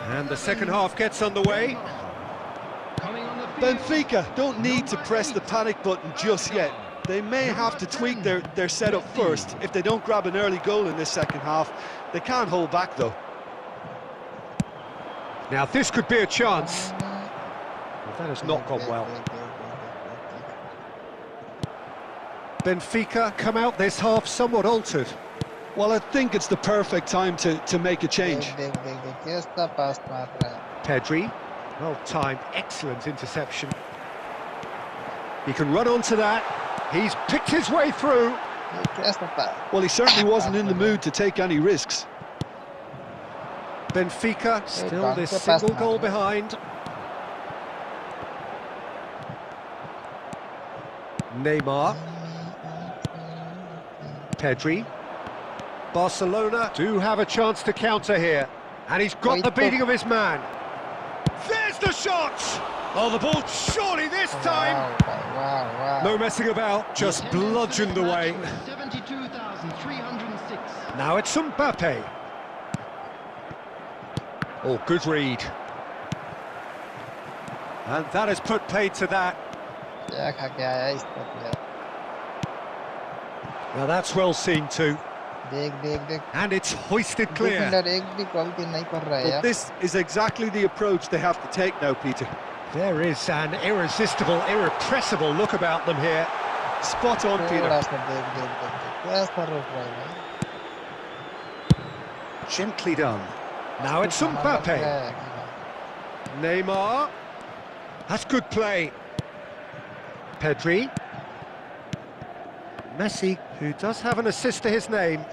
A: And the second half gets underway.
C: Coming on the field.
B: Benfica don't need to press the panic button just yet. They may have to tweak their setup first. If they don't grab an early goal in this second half, they can't hold back though.
A: Now this could be a chance. But that has not gone well. Benfica come out this half somewhat altered.
B: Well, I think it's the perfect time to make a change.
A: Pedri, well-timed, excellent interception. He can run onto that. He's picked his way through.
B: Well, he certainly wasn't in the mood to take any risks.
A: Benfica still this single goal behind. Neymar. Pedri. Barcelona do have a chance to counter here. And he's got the beating of his man. There's the shot! Oh, the ball surely this time! No messing about, just bludgeoned away.
C: 72,306.
A: Now it's Mbappe. Oh, good read. And that has put paid to that. Now that's well seen too. And it's hoisted clear.
B: But this is exactly the approach they have to take now, Peter.
A: There is an irresistible, irrepressible look about them here.
B: Spot on, Peter.
A: Gently done. Now it's Mbappe. Neymar. That's good play. Pedri. Messi, who does have an assist to his name.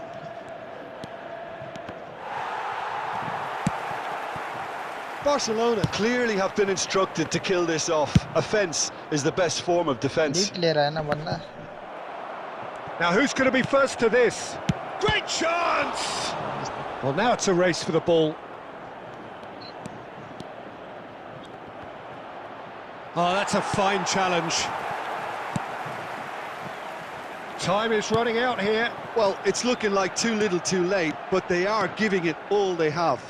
B: Barcelona clearly have been instructed to kill this off. Offence is the best form of defence.
A: Now who's going to be first to this? Great chance! Well, now it's a race for the ball. Oh, that's a fine challenge. Time is running out here.
B: Well, it's looking like too little too late, but they are giving it all they have.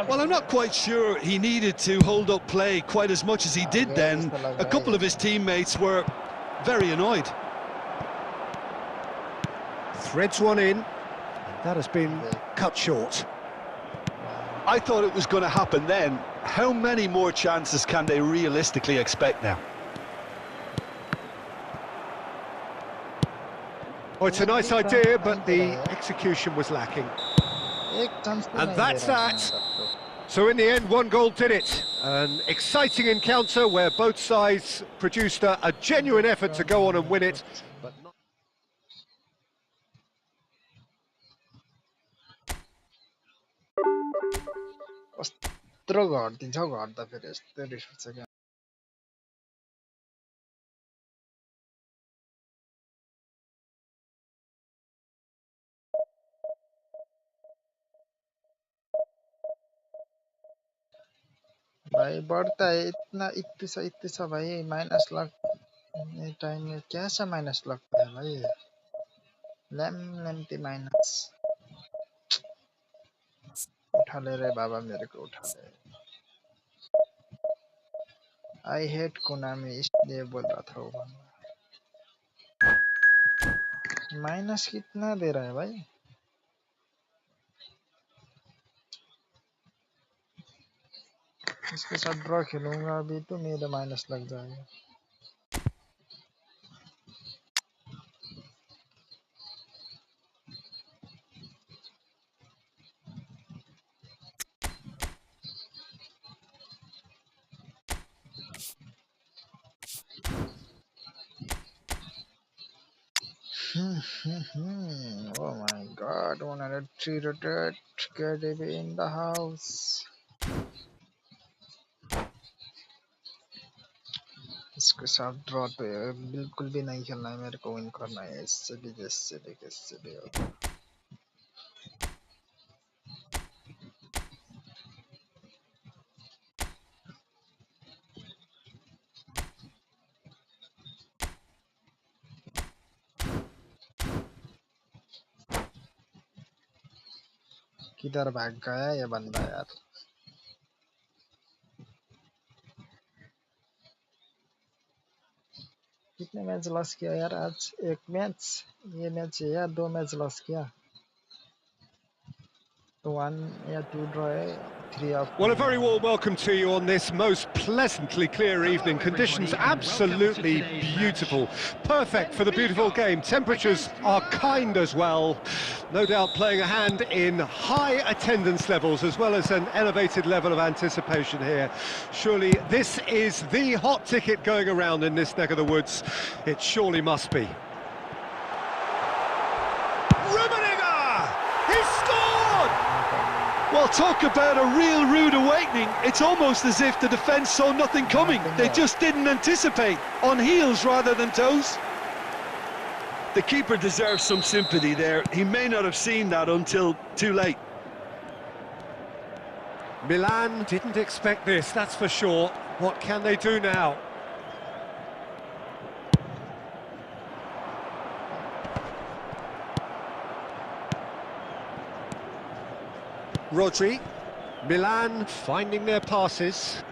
B: Well, I'm not quite sure he needed to hold up play quite as much as he did then. A couple of his teammates were very annoyed.
A: Threads one in. That has been cut short.
B: I thought it was going to happen then. How many more chances can they realistically expect now?
A: Oh, it's a nice idea, but the execution was lacking. And that's that. So in the end, one goal did it. An exciting encounter where both sides produced a genuine effort to go on and win it, but not...
E: कस्तो घट्दिन्छ हौ घट्दा फेरि यस्तो रिस उठ्छ क्या भाई बढ़ता है इतनी सा भाई माइनस लग टाइम में कैसा माइनस लगता है भाई लेमती माइनस उठा ले रे बाबा मेरे को उठा ले आई हेट कोनामी इसलिए बोल रहा था वो माइनस कितना दे रहा है भाई इसके साथ ड्रॉ खेलूंगा अभी तो मेरा माइनस लग जाएगा Oh my god, 103 rotate, KDB in the house. इसके साथ ड्रॉ तो बिल्कुल भी नहीं खेलना है मेरे को विन करना है इससे भी कैसे भी होगा किधर भाग गया ये बंदा यार कितने मैच लॉस किया यार आज एक मैच ये मैच है यार 2 मैच लॉस किया तो 1 या 2 ड्रॉ है 3 of
A: Well, a very warm welcome to you on this most pleasantly clear evening. Conditions absolutely beautiful. Perfect for the beautiful game. Temperatures are kind as well. No doubt playing a hand in high attendance levels as well as an elevated level of anticipation here. Surely this is the hot ticket going around in this neck of the woods. It surely must be.
D: Well, talk about a real rude awakening. It's almost as if the defence saw nothing coming. They just didn't anticipate. On heels rather than toes. The keeper deserves some sympathy there. He may not have seen that until too late.
A: Milan didn't expect this, that's for sure. What can they do now? Rodri, Milan finding their passes.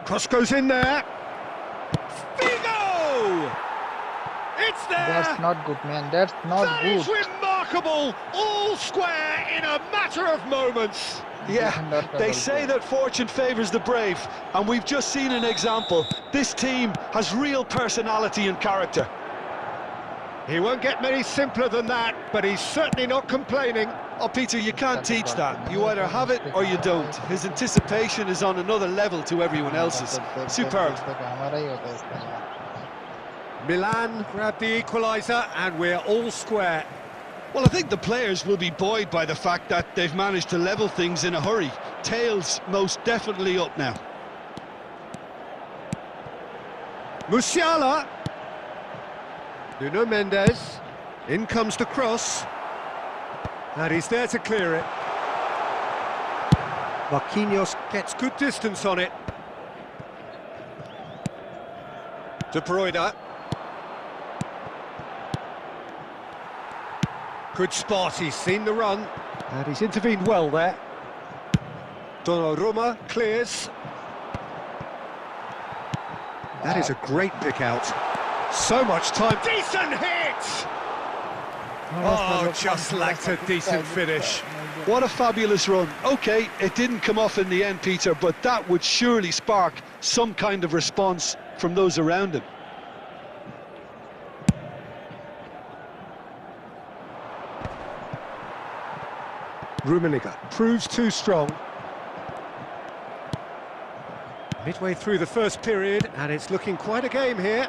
A: Cross goes in there. Figo! It's there!
E: That's not good, man. That's not good.
A: That is remarkable! All square in a matter of moments.
D: Yeah, they say that fortune favours the brave, and we've just seen an example. This team has real personality and character.
A: He won't get many simpler than that, but he's certainly not complaining.
D: Oh, Peter, you can't teach that. You either have it or you don't. His anticipation is on another level to everyone else's. Superb.
A: Milan grabbed the equaliser, and we're all square.
B: Well, I think the players will be buoyed by the fact that they've managed to level things in a hurry. Tails most definitely up now.
A: Musiala. Nuno Mendes. In comes the cross. And he's there to clear it. Marquinhos gets good distance on it. De Bruyne. Good spot, he's seen the run. And he's intervened well there. Donnarumma clears. That is a great pick out. So much time. Decent hit! Oh, just lacked a decent finish.
B: What a fabulous run. OK, it didn't come off in the end, Peter, but that would surely spark some kind of response from those around him.
A: Rummenigge proves too strong. Midway through the first period, and it's looking quite a game here.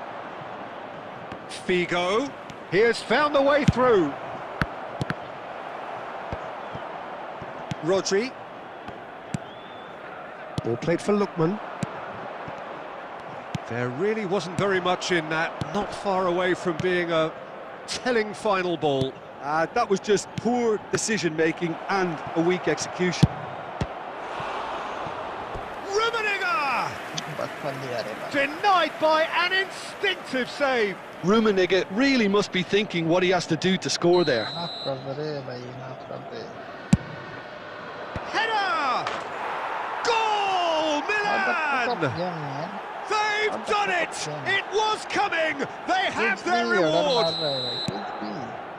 A: Figo, he has found the way through. Rodri. Ball played for Lookman. There really wasn't very much in that, not far away from being a telling final ball.
D: That was just poor decision-making and a weak execution.
A: Denied by an instinctive save.
D: Rummenigge really must be thinking what he has to do to score there.
A: Header! Goal, Milan! They've done it! It was coming! They have their reward!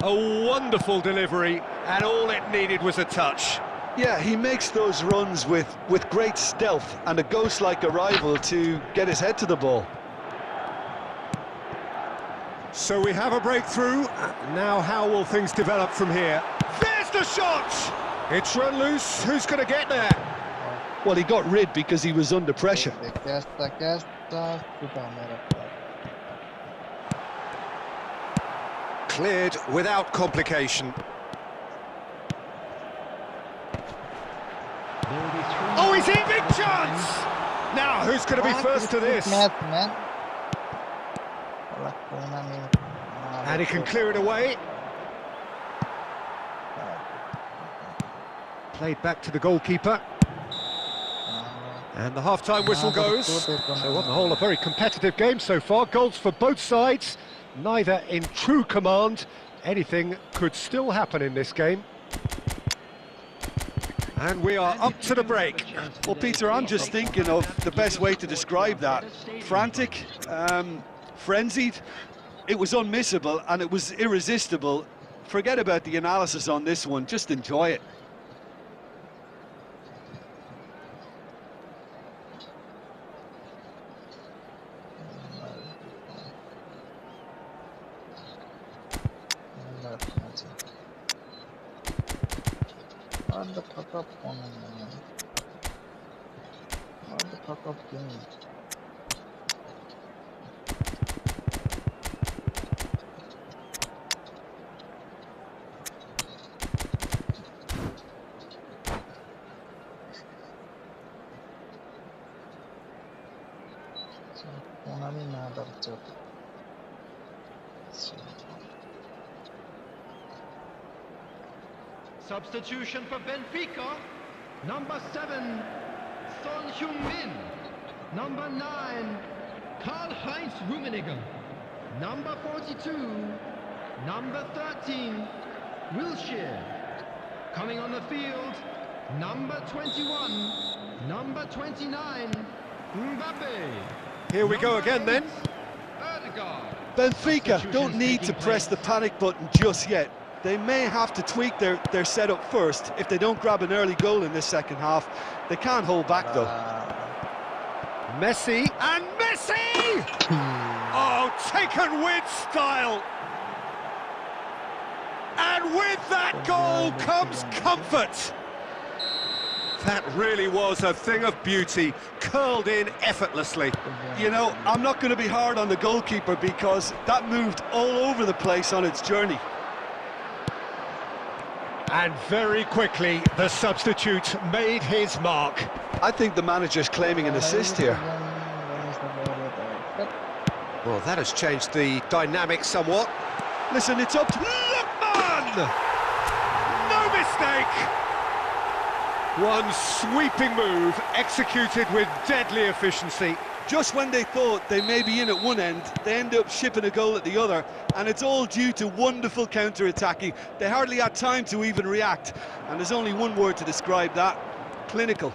A: A wonderful delivery, and all it needed was a touch.
D: Yeah, he makes those runs with great stealth and a ghost-like arrival to get his head to the ball.
A: So we have a breakthrough. Now how will things develop from here? There's the shot! It's run loose. Who's going to get there?
D: Well, he got rid because he was under pressure.
A: Cleared without complication. Oh, he's in, big chance! Now, who's going to be first to this? And he can clear it away. Played back to the goalkeeper. And the half-time whistle goes. So on the whole, a very competitive game so far. Goals for both sides, neither in true command. Anything could still happen in this game. And we are up to the break.
D: Well, Peter, I'm just thinking of the best way to describe that. Frantic, frenzied. It was unmissable and it was irresistible. Forget about the analysis on this one, just enjoy it.
E: What the fuck up on man? What the fuck up game? So, Konami mother chot.
C: Substitution for Benfica. Number 7, Son Heung-min. Number 9, Karl-Heinz Rummenigge. Number 42, number 13, Wilshere. Coming on the field, number 21, number 29, Mbappe.
A: Here we go again then.
D: Benfica don't need to press the panic button just yet. They may have to tweak their setup first if they don't grab an early goal in this second half. They can't hold back though.
A: Messi, and Messi! Oh, taken with style! And with that goal comes comfort! That really was a thing of beauty, curled in effortlessly.
D: You know, I'm not going to be hard on the goalkeeper because that moved all over the place on its journey.
A: And very quickly, the substitute made his mark.
D: I think the manager's claiming an assist here.
A: Well, that has changed the dynamic somewhat.
D: Listen, it's up to...
A: Lookman! No mistake! One sweeping move, executed with deadly efficiency.
D: Just when they thought they may be in at one end, they end up shipping a goal at the other, and it's all due to wonderful counter-attacking. They hardly had time to even react, and there's only one word to describe that: clinical.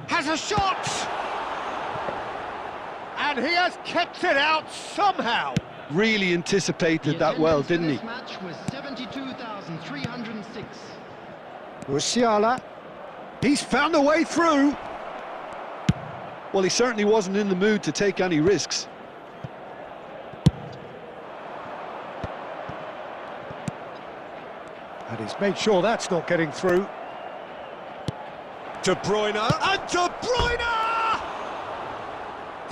A: Has a shot! And he has kept it out somehow.
D: Really anticipated that well, didn't he?
C: This match was 72,306.
A: Musiala, he's found a way through.
D: Well, he certainly wasn't in the mood to take any risks.
A: And he's made sure that's not getting through. De Bruyne, and De Bruyne!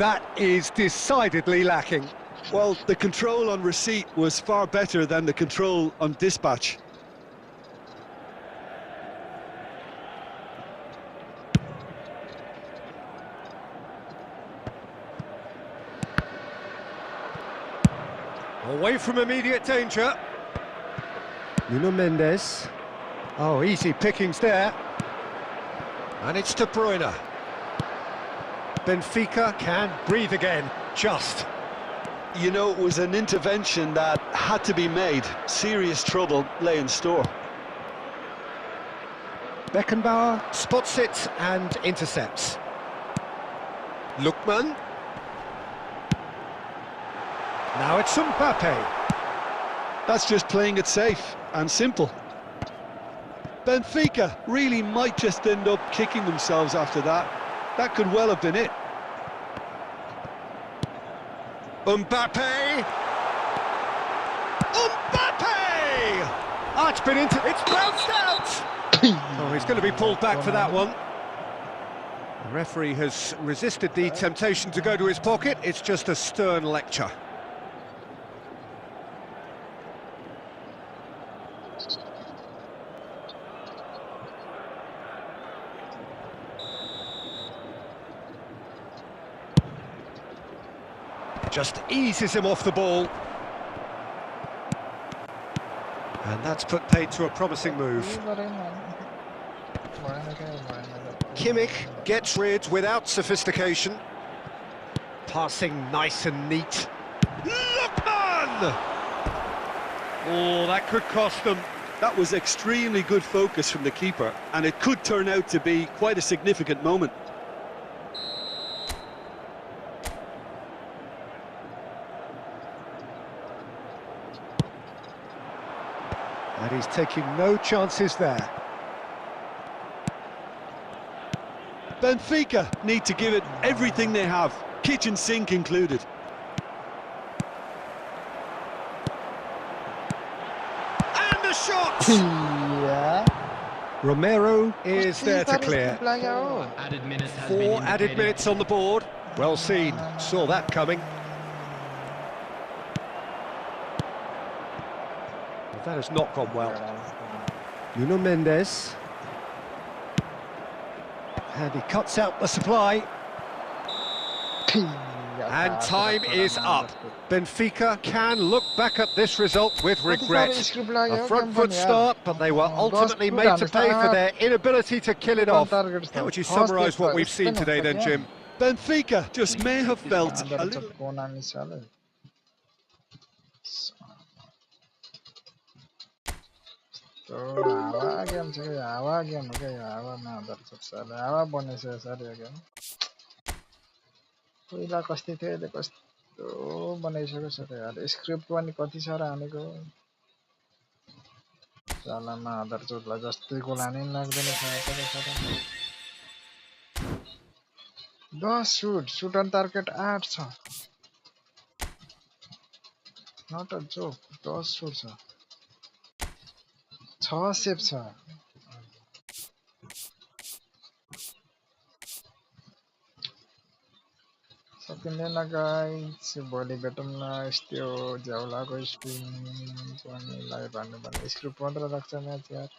A: That is decidedly lacking.
D: Well, the control on receipt was far better than the control on dispatch.
A: Away from immediate danger. Nuno Mendes. Oh, easy pickings there. And it's De Bruyne. Benfica can breathe again, just.
D: You know, it was an intervention that had to be made. Serious trouble lay in store.
A: Beckenbauer spots it and intercepts. Lookman. Now it's Mbappe.
D: That's just playing it safe and simple. Benfica really might just end up kicking themselves after that. That could well have been it.
A: Mbappe! Mbappe! Oh, it's bounced out! Oh, he's going to be pulled back for that one. The referee has resisted the temptation to go to his pocket. It's just a stern lecture. Just eases him off the ball. And that's put paid to a promising move. Kimmich gets rid without sophistication. Passing nice and neat. Lookman! Oh, that could cost them.
D: That was extremely good focus from the keeper, and it could turn out to be quite a significant moment.
A: And he's taking no chances there.
D: Benfica need to give it everything they have, kitchen sink included.
A: And the shot!
E: Yeah.
A: Romero is there to clear.
C: Added minutes has been
A: 4 added
C: indicated.
A: minutes on the board. Well seen, saw that coming. But that has not gone well. Nuno Mendes. And he cuts out the supply. And time is up. Benfica can look back at this result with regret. A front foot start, but they were ultimately made to pay for their inability to kill it off. How would you summarise what we've seen today then, Jim?
D: Benfica just may have felt a little...
E: हावा game छ के हावा game हो के हावामा दर्शक सरले हावा बनेछ सर यो गेम पहिला कस्तै थियो अहिले कस्तो बनाइसक्यो सर यार स्क्रिप्ट पनि कति सारा हानेको सालामा दर्शकलाई जस्तै गोल हानै लाग्दैन सर 10 सुट अन टार्गेट 8 छ नट अ जोक 10 सुट छ 6 सेभ छ सकिँदैन गाइस भोलि भेटौँ न यस्तो झ्याउलाको स्पिन पनि लाइभ हान्नु भने स्क्रिप्ट मात्र राख्छ म्याच यार